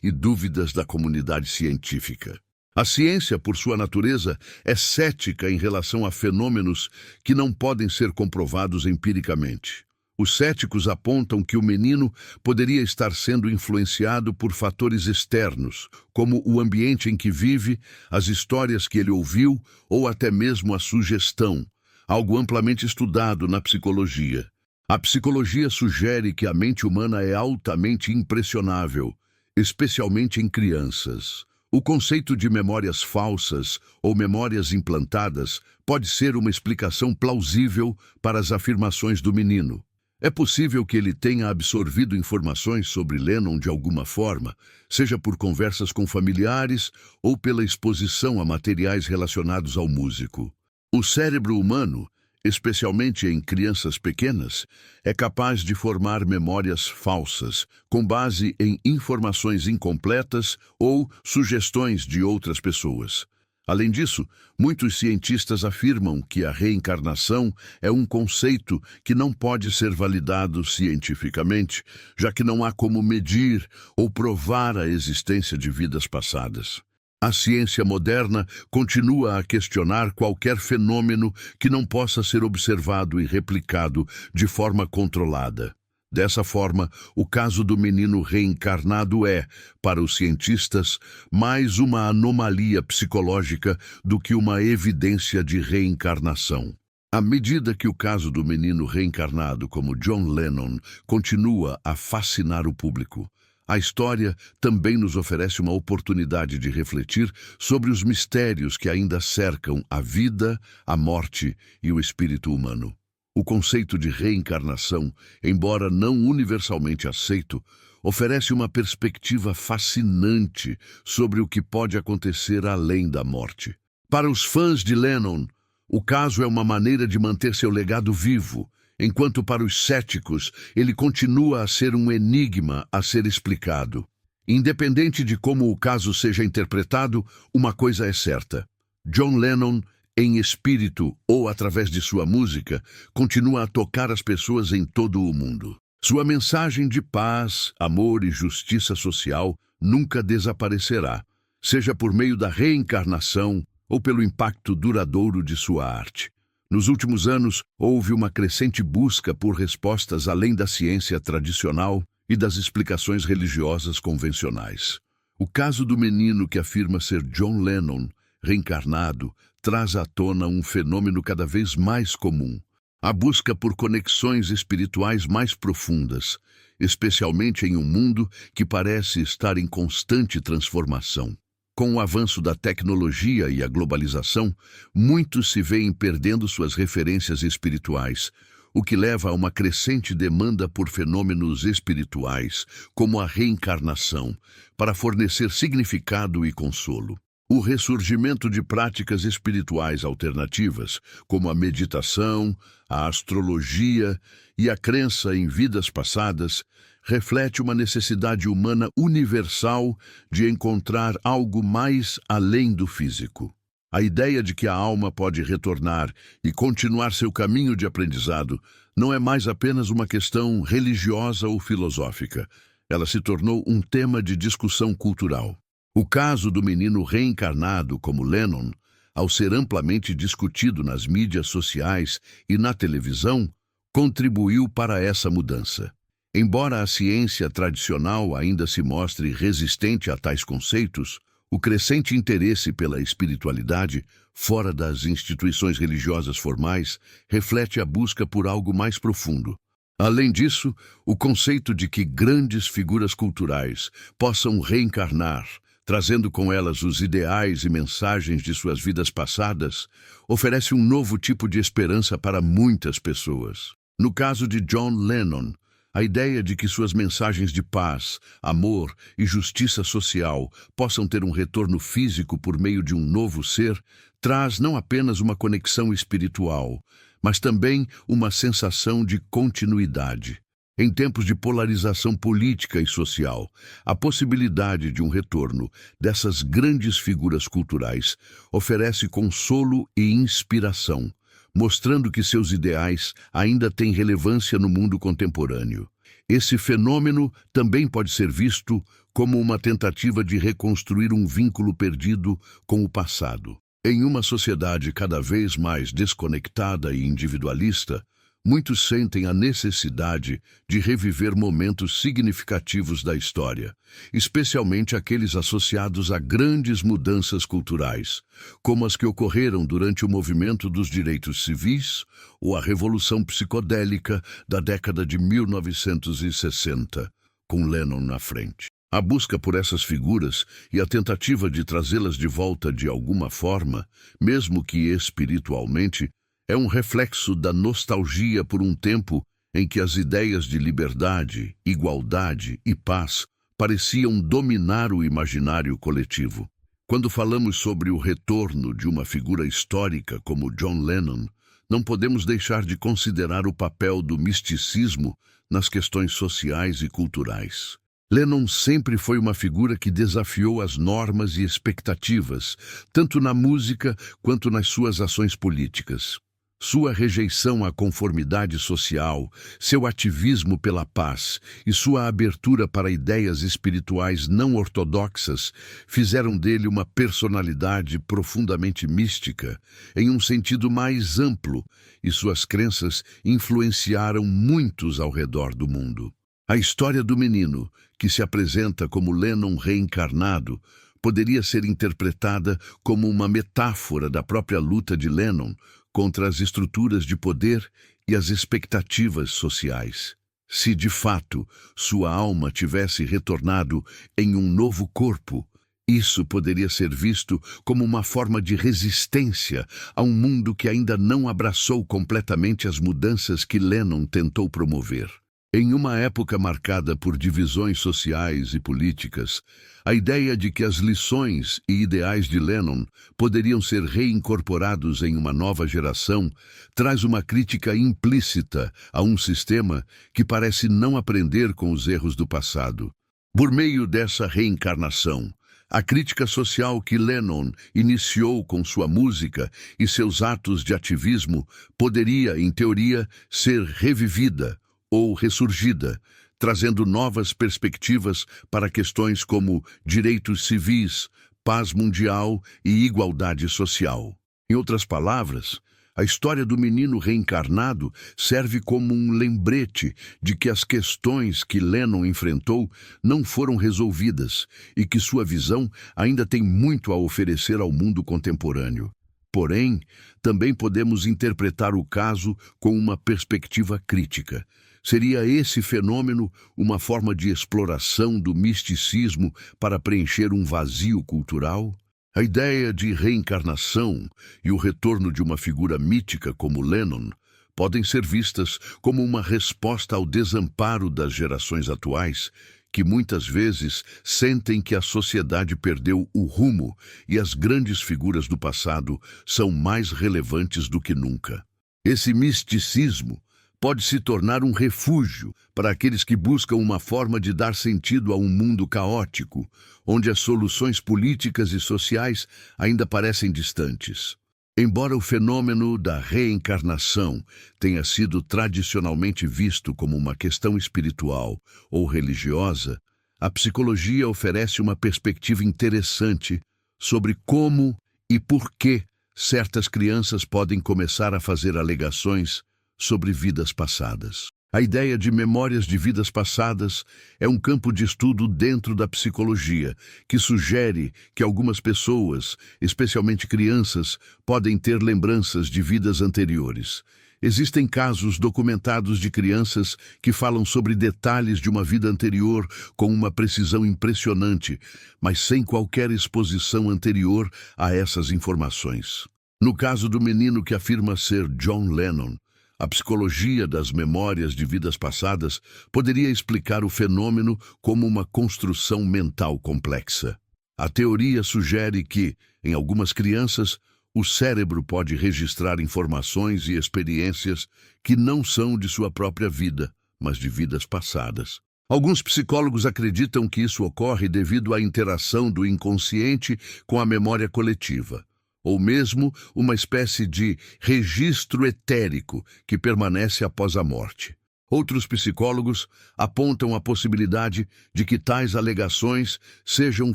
e dúvidas da comunidade científica. A ciência, por sua natureza, é cética em relação a fenômenos que não podem ser comprovados empiricamente. Os céticos apontam que o menino poderia estar sendo influenciado por fatores externos, como o ambiente em que vive, as histórias que ele ouviu ou até mesmo a sugestão, algo amplamente estudado na psicologia. A psicologia sugere que a mente humana é altamente impressionável, especialmente em crianças. O conceito de memórias falsas ou memórias implantadas pode ser uma explicação plausível para as afirmações do menino. É possível que ele tenha absorvido informações sobre Lennon de alguma forma, seja por conversas com familiares ou pela exposição a materiais relacionados ao músico. O cérebro humano, especialmente em crianças pequenas, é capaz de formar memórias falsas, com base em informações incompletas ou sugestões de outras pessoas. Além disso, muitos cientistas afirmam que a reencarnação é um conceito que não pode ser validado cientificamente, já que não há como medir ou provar a existência de vidas passadas. A ciência moderna continua a questionar qualquer fenômeno que não possa ser observado e replicado de forma controlada. Dessa forma, o caso do menino reencarnado é, para os cientistas, mais uma anomalia psicológica do que uma evidência de reencarnação. À medida que o caso do menino reencarnado como John Lennon continua a fascinar o público, a história também nos oferece uma oportunidade de refletir sobre os mistérios que ainda cercam a vida, a morte e o espírito humano. O conceito de reencarnação, embora não universalmente aceito, oferece uma perspectiva fascinante sobre o que pode acontecer além da morte. Para os fãs de Lennon, o caso é uma maneira de manter seu legado vivo, enquanto para os céticos ele continua a ser um enigma a ser explicado. Independente de como o caso seja interpretado, uma coisa é certa: John Lennon, em espírito ou através de sua música, continua a tocar as pessoas em todo o mundo. Sua mensagem de paz, amor e justiça social nunca desaparecerá, seja por meio da reencarnação ou pelo impacto duradouro de sua arte. Nos últimos anos, houve uma crescente busca por respostas além da ciência tradicional e das explicações religiosas convencionais. O caso do menino que afirma ser John Lennon, reencarnado, traz à tona um fenômeno cada vez mais comum: a busca por conexões espirituais mais profundas, especialmente em um mundo que parece estar em constante transformação. Com o avanço da tecnologia e a globalização, muitos se veem perdendo suas referências espirituais, o que leva a uma crescente demanda por fenômenos espirituais, como a reencarnação, para fornecer significado e consolo. O ressurgimento de práticas espirituais alternativas, como a meditação, a astrologia e a crença em vidas passadas, reflete uma necessidade humana universal de encontrar algo mais além do físico. A ideia de que a alma pode retornar e continuar seu caminho de aprendizado não é mais apenas uma questão religiosa ou filosófica. Ela se tornou um tema de discussão cultural. O caso do menino reencarnado como Lennon, ao ser amplamente discutido nas mídias sociais e na televisão, contribuiu para essa mudança. Embora a ciência tradicional ainda se mostre resistente a tais conceitos, o crescente interesse pela espiritualidade, fora das instituições religiosas formais, reflete a busca por algo mais profundo. Além disso, o conceito de que grandes figuras culturais possam reencarnar, trazendo com elas os ideais e mensagens de suas vidas passadas, oferece um novo tipo de esperança para muitas pessoas. No caso de John Lennon, a ideia de que suas mensagens de paz, amor e justiça social possam ter um retorno físico por meio de um novo ser, traz não apenas uma conexão espiritual, mas também uma sensação de continuidade. Em tempos de polarização política e social, a possibilidade de um retorno dessas grandes figuras culturais oferece consolo e inspiração, mostrando que seus ideais ainda têm relevância no mundo contemporâneo. Esse fenômeno também pode ser visto como uma tentativa de reconstruir um vínculo perdido com o passado. Em uma sociedade cada vez mais desconectada e individualista, muitos sentem a necessidade de reviver momentos significativos da história, especialmente aqueles associados a grandes mudanças culturais, como as que ocorreram durante o movimento dos direitos civis ou a Revolução Psicodélica da década de 1960, com Lennon na frente. A busca por essas figuras e a tentativa de trazê-las de volta de alguma forma, mesmo que espiritualmente, é um reflexo da nostalgia por um tempo em que as ideias de liberdade, igualdade e paz pareciam dominar o imaginário coletivo. Quando falamos sobre o retorno de uma figura histórica como John Lennon, não podemos deixar de considerar o papel do misticismo nas questões sociais e culturais. Lennon sempre foi uma figura que desafiou as normas e expectativas, tanto na música quanto nas suas ações políticas. Sua rejeição à conformidade social, seu ativismo pela paz e sua abertura para ideias espirituais não ortodoxas fizeram dele uma personalidade profundamente mística, em um sentido mais amplo, e suas crenças influenciaram muitos ao redor do mundo. A história do menino, que se apresenta como Lennon reencarnado, poderia ser interpretada como uma metáfora da própria luta de Lennon contra as estruturas de poder e as expectativas sociais. Se, de fato, sua alma tivesse retornado em um novo corpo, isso poderia ser visto como uma forma de resistência a um mundo que ainda não abraçou completamente as mudanças que Lennon tentou promover. Em uma época marcada por divisões sociais e políticas, a ideia de que as lições e ideais de Lennon poderiam ser reincorporados em uma nova geração traz uma crítica implícita a um sistema que parece não aprender com os erros do passado. Por meio dessa reencarnação, a crítica social que Lennon iniciou com sua música e seus atos de ativismo poderia, em teoria, ser revivida ou ressurgida, trazendo novas perspectivas para questões como direitos civis, paz mundial e igualdade social. Em outras palavras, a história do menino reencarnado serve como um lembrete de que as questões que Lennon enfrentou não foram resolvidas e que sua visão ainda tem muito a oferecer ao mundo contemporâneo. Porém, também podemos interpretar o caso com uma perspectiva crítica. Seria esse fenômeno uma forma de exploração do misticismo para preencher um vazio cultural? A ideia de reencarnação e o retorno de uma figura mítica como Lennon podem ser vistas como uma resposta ao desamparo das gerações atuais, que muitas vezes sentem que a sociedade perdeu o rumo e as grandes figuras do passado são mais relevantes do que nunca. Esse misticismo pode se tornar um refúgio para aqueles que buscam uma forma de dar sentido a um mundo caótico, onde as soluções políticas e sociais ainda parecem distantes. Embora o fenômeno da reencarnação tenha sido tradicionalmente visto como uma questão espiritual ou religiosa, a psicologia oferece uma perspectiva interessante sobre como e por que certas crianças podem começar a fazer alegações sobre vidas passadas. A ideia de memórias de vidas passadas é um campo de estudo dentro da psicologia, que sugere que algumas pessoas, especialmente crianças, podem ter lembranças de vidas anteriores. Existem casos documentados de crianças que falam sobre detalhes de uma vida anterior com uma precisão impressionante, mas sem qualquer exposição anterior a essas informações. No caso do menino que afirma ser John Lennon, a psicologia das memórias de vidas passadas poderia explicar o fenômeno como uma construção mental complexa. A teoria sugere que, em algumas crianças, o cérebro pode registrar informações e experiências que não são de sua própria vida, mas de vidas passadas. Alguns psicólogos acreditam que isso ocorre devido à interação do inconsciente com a memória coletiva, ou mesmo uma espécie de registro etérico que permanece após a morte. Outros psicólogos apontam a possibilidade de que tais alegações sejam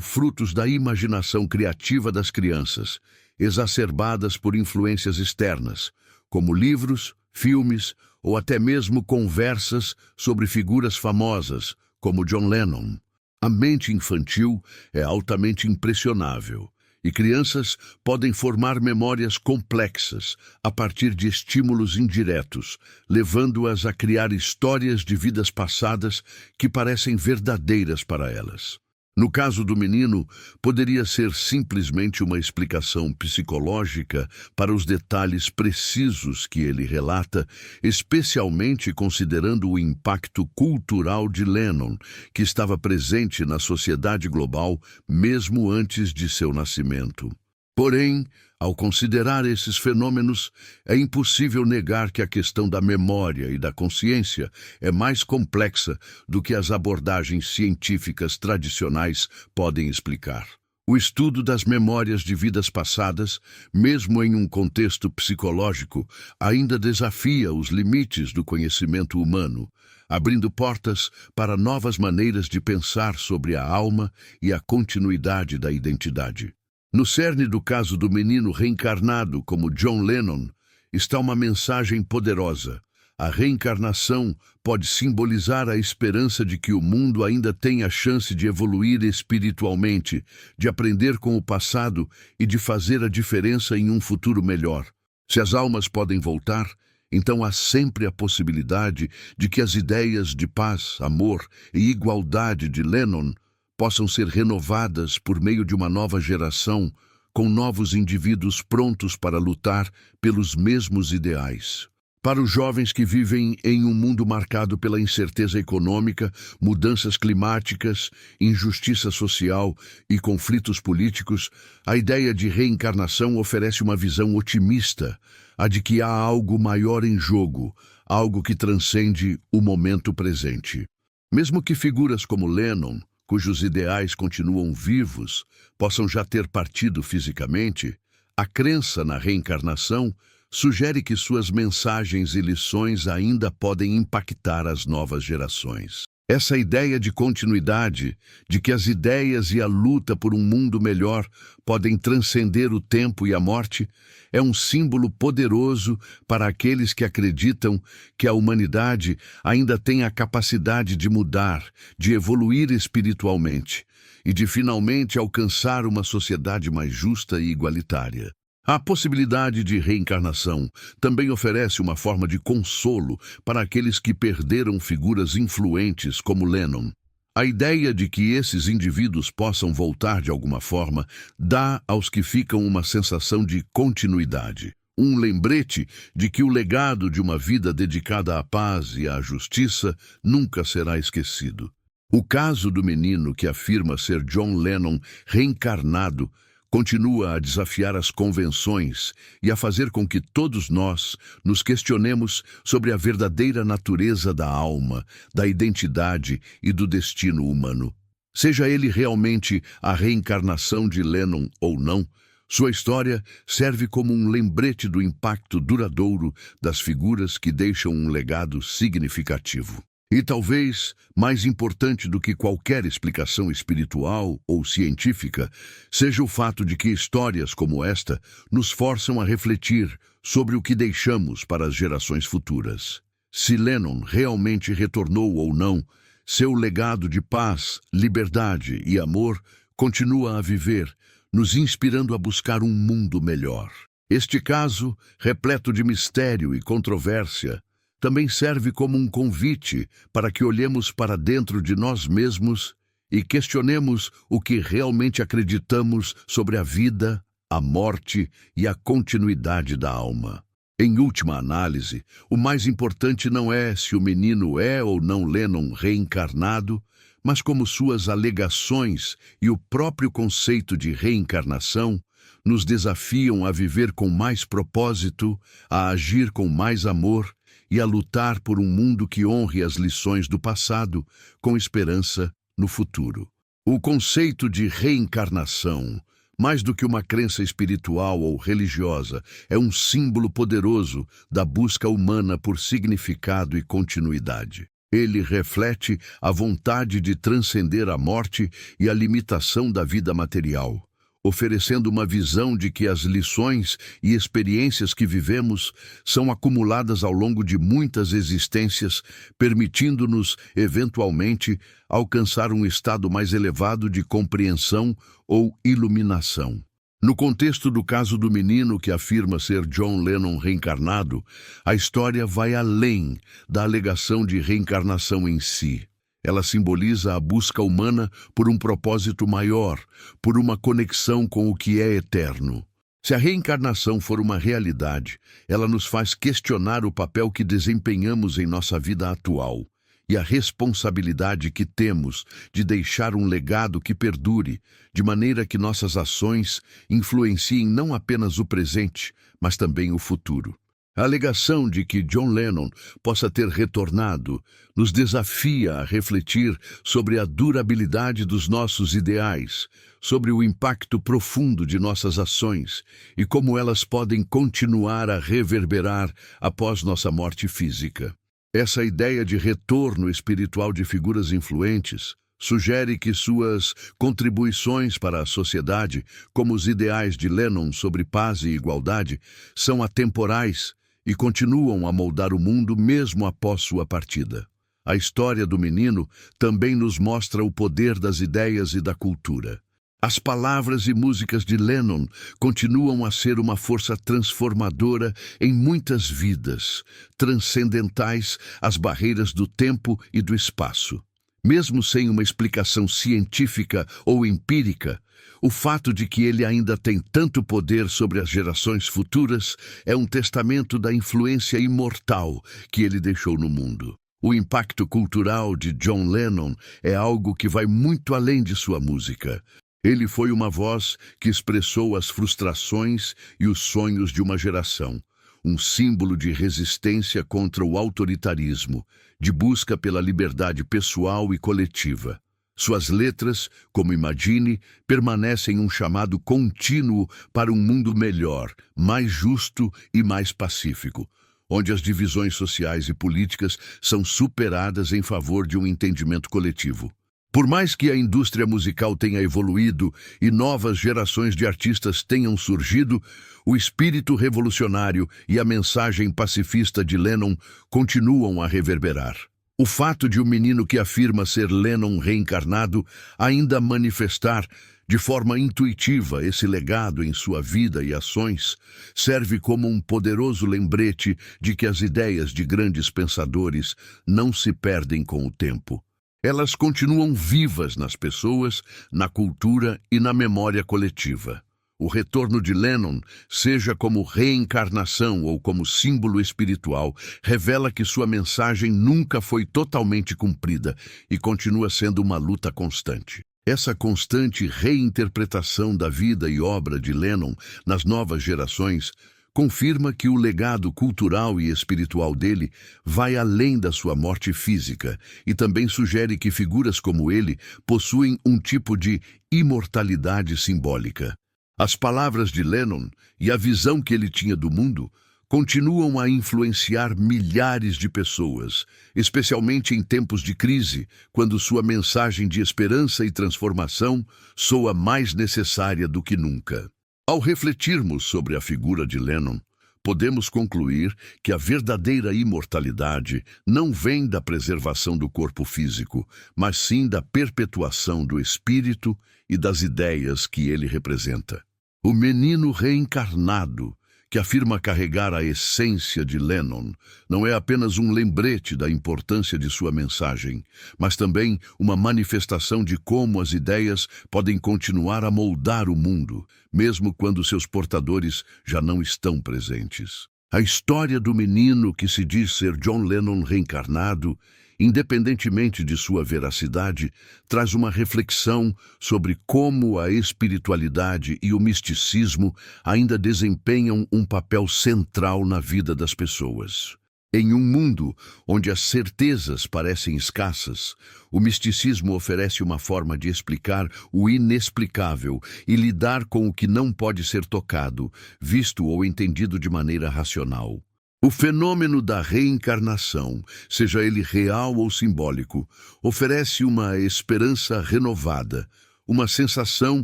frutos da imaginação criativa das crianças, exacerbadas por influências externas, como livros, filmes ou até mesmo conversas sobre figuras famosas, como John Lennon. A mente infantil é altamente impressionável, e crianças podem formar memórias complexas a partir de estímulos indiretos, levando-as a criar histórias de vidas passadas que parecem verdadeiras para elas. No caso do menino, poderia ser simplesmente uma explicação psicológica para os detalhes precisos que ele relata, especialmente considerando o impacto cultural de Lennon, que estava presente na sociedade global mesmo antes de seu nascimento. Porém, ao considerar esses fenômenos, é impossível negar que a questão da memória e da consciência é mais complexa do que as abordagens científicas tradicionais podem explicar. O estudo das memórias de vidas passadas, mesmo em um contexto psicológico, ainda desafia os limites do conhecimento humano, abrindo portas para novas maneiras de pensar sobre a alma e a continuidade da identidade. No cerne do caso do menino reencarnado como John Lennon está uma mensagem poderosa. A reencarnação pode simbolizar a esperança de que o mundo ainda tem a chance de evoluir espiritualmente, de aprender com o passado e de fazer a diferença em um futuro melhor. Se as almas podem voltar, então há sempre a possibilidade de que as ideias de paz, amor e igualdade de Lennon possam ser renovadas por meio de uma nova geração, com novos indivíduos prontos para lutar pelos mesmos ideais. Para os jovens que vivem em um mundo marcado pela incerteza econômica, mudanças climáticas, injustiça social e conflitos políticos, a ideia de reencarnação oferece uma visão otimista, a de que há algo maior em jogo, algo que transcende o momento presente. Mesmo que figuras como Lennon, cujos ideais continuam vivos, possam já ter partido fisicamente, a crença na reencarnação sugere que suas mensagens e lições ainda podem impactar as novas gerações. Essa ideia de continuidade, de que as ideias e a luta por um mundo melhor podem transcender o tempo e a morte, é um símbolo poderoso para aqueles que acreditam que a humanidade ainda tem a capacidade de mudar, de evoluir espiritualmente e de finalmente alcançar uma sociedade mais justa e igualitária. A possibilidade de reencarnação também oferece uma forma de consolo para aqueles que perderam figuras influentes como Lennon. A ideia de que esses indivíduos possam voltar de alguma forma dá aos que ficam uma sensação de continuidade, um lembrete de que o legado de uma vida dedicada à paz e à justiça nunca será esquecido. O caso do menino que afirma ser John Lennon reencarnado continua a desafiar as convenções e a fazer com que todos nós nos questionemos sobre a verdadeira natureza da alma, da identidade e do destino humano. Seja ele realmente a reencarnação de Lennon ou não, sua história serve como um lembrete do impacto duradouro das figuras que deixam um legado significativo. E talvez, mais importante do que qualquer explicação espiritual ou científica, seja o fato de que histórias como esta nos forçam a refletir sobre o que deixamos para as gerações futuras. Se Lennon realmente retornou ou não, seu legado de paz, liberdade e amor continua a viver, nos inspirando a buscar um mundo melhor. Este caso, repleto de mistério e controvérsia, também serve como um convite para que olhemos para dentro de nós mesmos e questionemos o que realmente acreditamos sobre a vida, a morte e a continuidade da alma. Em última análise, o mais importante não é se o menino é ou não Lennon reencarnado, mas como suas alegações e o próprio conceito de reencarnação nos desafiam a viver com mais propósito, a agir com mais amor e a lutar por um mundo que honre as lições do passado, com esperança no futuro. O conceito de reencarnação, mais do que uma crença espiritual ou religiosa, é um símbolo poderoso da busca humana por significado e continuidade. Ele reflete a vontade de transcender a morte e a limitação da vida material, oferecendo uma visão de que as lições e experiências que vivemos são acumuladas ao longo de muitas existências, permitindo-nos, eventualmente, alcançar um estado mais elevado de compreensão ou iluminação. No contexto do caso do menino que afirma ser John Lennon reencarnado, a história vai além da alegação de reencarnação em si. Ela simboliza a busca humana por um propósito maior, por uma conexão com o que é eterno. Se a reencarnação for uma realidade, ela nos faz questionar o papel que desempenhamos em nossa vida atual e a responsabilidade que temos de deixar um legado que perdure, de maneira que nossas ações influenciem não apenas o presente, mas também o futuro. A alegação de que John Lennon possa ter retornado nos desafia a refletir sobre a durabilidade dos nossos ideais, sobre o impacto profundo de nossas ações e como elas podem continuar a reverberar após nossa morte física. Essa ideia de retorno espiritual de figuras influentes sugere que suas contribuições para a sociedade, como os ideais de Lennon sobre paz e igualdade, são atemporais e continuam a moldar o mundo mesmo após sua partida. A história do menino também nos mostra o poder das ideias e da cultura. As palavras e músicas de Lennon continuam a ser uma força transformadora em muitas vidas, transcendentais às barreiras do tempo e do espaço. Mesmo sem uma explicação científica ou empírica, o fato de que ele ainda tem tanto poder sobre as gerações futuras é um testamento da influência imortal que ele deixou no mundo. O impacto cultural de John Lennon é algo que vai muito além de sua música. Ele foi uma voz que expressou as frustrações e os sonhos de uma geração, um símbolo de resistência contra o autoritarismo, de busca pela liberdade pessoal e coletiva. Suas letras, como Imagine, permanecem um chamado contínuo para um mundo melhor, mais justo e mais pacífico, onde as divisões sociais e políticas são superadas em favor de um entendimento coletivo. Por mais que a indústria musical tenha evoluído e novas gerações de artistas tenham surgido, o espírito revolucionário e a mensagem pacifista de Lennon continuam a reverberar. O fato de um menino que afirma ser Lennon reencarnado ainda manifestar de forma intuitiva esse legado em sua vida e ações serve como um poderoso lembrete de que as ideias de grandes pensadores não se perdem com o tempo. Elas continuam vivas nas pessoas, na cultura e na memória coletiva. O retorno de Lennon, seja como reencarnação ou como símbolo espiritual, revela que sua mensagem nunca foi totalmente cumprida e continua sendo uma luta constante. Essa constante reinterpretação da vida e obra de Lennon nas novas gerações confirma que o legado cultural e espiritual dele vai além da sua morte física e também sugere que figuras como ele possuem um tipo de imortalidade simbólica. As palavras de Lennon e a visão que ele tinha do mundo continuam a influenciar milhares de pessoas, especialmente em tempos de crise, quando sua mensagem de esperança e transformação soa mais necessária do que nunca. Ao refletirmos sobre a figura de Lennon, podemos concluir que a verdadeira imortalidade não vem da preservação do corpo físico, mas sim da perpetuação do espírito e das ideias que ele representa. O menino reencarnado, que afirma carregar a essência de Lennon, não é apenas um lembrete da importância de sua mensagem, mas também uma manifestação de como as ideias podem continuar a moldar o mundo, mesmo quando seus portadores já não estão presentes. A história do menino que se diz ser John Lennon reencarnado, independentemente de sua veracidade, traz uma reflexão sobre como a espiritualidade e o misticismo ainda desempenham um papel central na vida das pessoas. Em um mundo onde as certezas parecem escassas, o misticismo oferece uma forma de explicar o inexplicável e lidar com o que não pode ser tocado, visto ou entendido de maneira racional. O fenômeno da reencarnação, seja ele real ou simbólico, oferece uma esperança renovada, uma sensação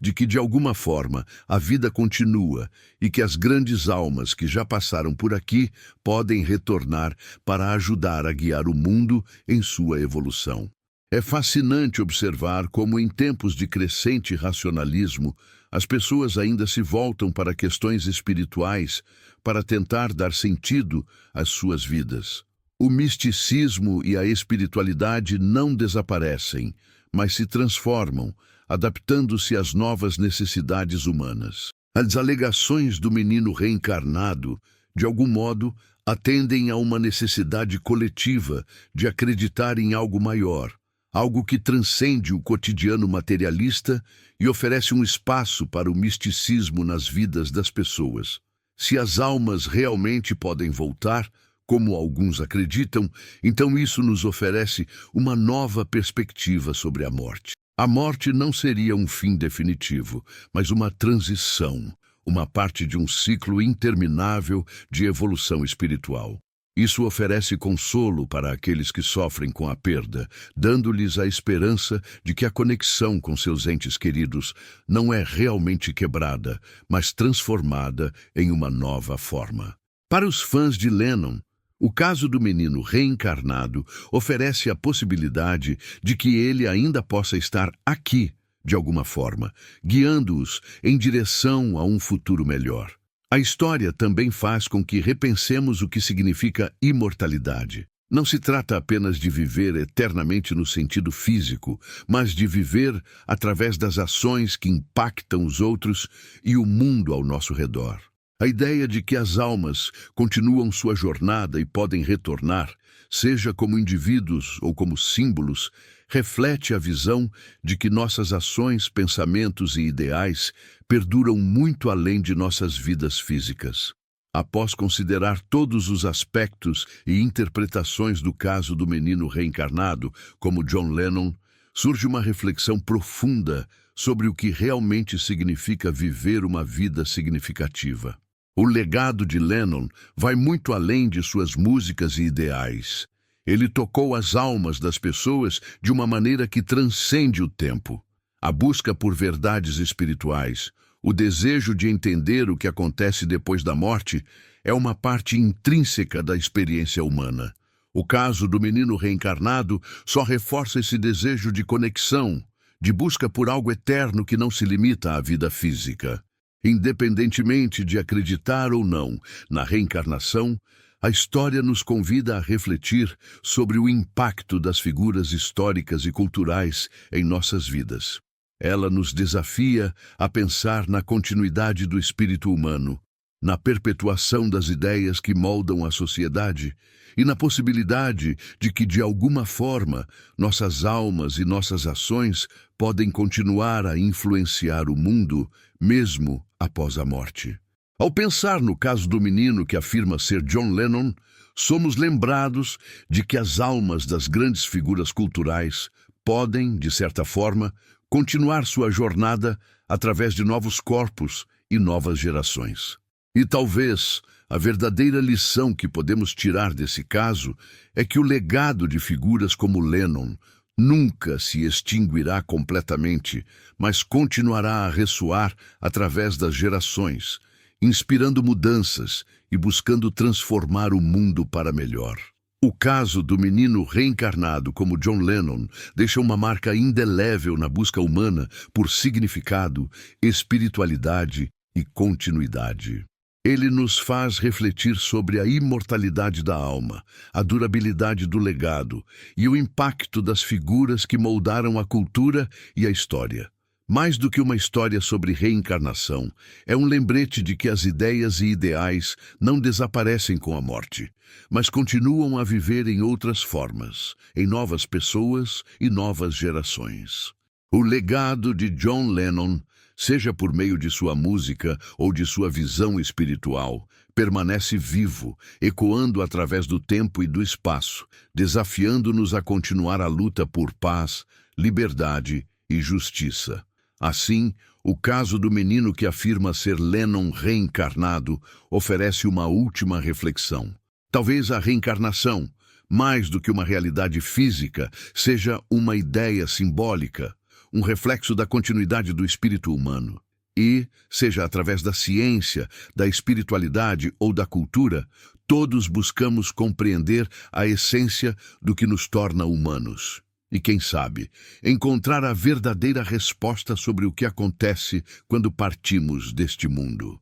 de que, de alguma forma, a vida continua e que as grandes almas que já passaram por aqui podem retornar para ajudar a guiar o mundo em sua evolução. É fascinante observar como, em tempos de crescente racionalismo, as pessoas ainda se voltam para questões espirituais para tentar dar sentido às suas vidas. O misticismo e a espiritualidade não desaparecem, mas se transformam, adaptando-se às novas necessidades humanas. As alegações do menino reencarnado, de algum modo, atendem a uma necessidade coletiva de acreditar em algo maior, algo que transcende o cotidiano materialista e oferece um espaço para o misticismo nas vidas das pessoas. Se as almas realmente podem voltar, como alguns acreditam, então isso nos oferece uma nova perspectiva sobre a morte. A morte não seria um fim definitivo, mas uma transição, uma parte de um ciclo interminável de evolução espiritual. Isso oferece consolo para aqueles que sofrem com a perda, dando-lhes a esperança de que a conexão com seus entes queridos não é realmente quebrada, mas transformada em uma nova forma. Para os fãs de Lennon, o caso do menino reencarnado oferece a possibilidade de que ele ainda possa estar aqui, de alguma forma, guiando-os em direção a um futuro melhor. A história também faz com que repensemos o que significa imortalidade. Não se trata apenas de viver eternamente no sentido físico, mas de viver através das ações que impactam os outros e o mundo ao nosso redor. A ideia de que as almas continuam sua jornada e podem retornar, seja como indivíduos ou como símbolos, reflete a visão de que nossas ações, pensamentos e ideais perduram muito além de nossas vidas físicas. Após considerar todos os aspectos e interpretações do caso do menino reencarnado, como John Lennon, surge uma reflexão profunda sobre o que realmente significa viver uma vida significativa. O legado de Lennon vai muito além de suas músicas e ideais. Ele tocou as almas das pessoas de uma maneira que transcende o tempo. A busca por verdades espirituais, o desejo de entender o que acontece depois da morte, é uma parte intrínseca da experiência humana. O caso do menino reencarnado só reforça esse desejo de conexão, de busca por algo eterno que não se limita à vida física. Independentemente de acreditar ou não na reencarnação, a história nos convida a refletir sobre o impacto das figuras históricas e culturais em nossas vidas. Ela nos desafia a pensar na continuidade do espírito humano, na perpetuação das ideias que moldam a sociedade e na possibilidade de que, de alguma forma, nossas almas e nossas ações podem continuar a influenciar o mundo, mesmo após a morte. Ao pensar no caso do menino que afirma ser John Lennon, somos lembrados de que as almas das grandes figuras culturais podem, de certa forma, continuar sua jornada através de novos corpos e novas gerações. E talvez a verdadeira lição que podemos tirar desse caso é que o legado de figuras como Lennon nunca se extinguirá completamente, mas continuará a ressoar através das gerações, inspirando mudanças e buscando transformar o mundo para melhor. O caso do menino reencarnado como John Lennon deixa uma marca indelével na busca humana por significado, espiritualidade e continuidade. Ele nos faz refletir sobre a imortalidade da alma, a durabilidade do legado e o impacto das figuras que moldaram a cultura e a história. Mais do que uma história sobre reencarnação, é um lembrete de que as ideias e ideais não desaparecem com a morte, mas continuam a viver em outras formas, em novas pessoas e novas gerações. O legado de John Lennon, seja por meio de sua música ou de sua visão espiritual, permanece vivo, ecoando através do tempo e do espaço, desafiando-nos a continuar a luta por paz, liberdade e justiça. Assim, o caso do menino que afirma ser Lennon reencarnado oferece uma última reflexão. Talvez a reencarnação, mais do que uma realidade física, seja uma ideia simbólica, um reflexo da continuidade do espírito humano. E, seja através da ciência, da espiritualidade ou da cultura, todos buscamos compreender a essência do que nos torna humanos. E quem sabe, encontrar a verdadeira resposta sobre o que acontece quando partimos deste mundo.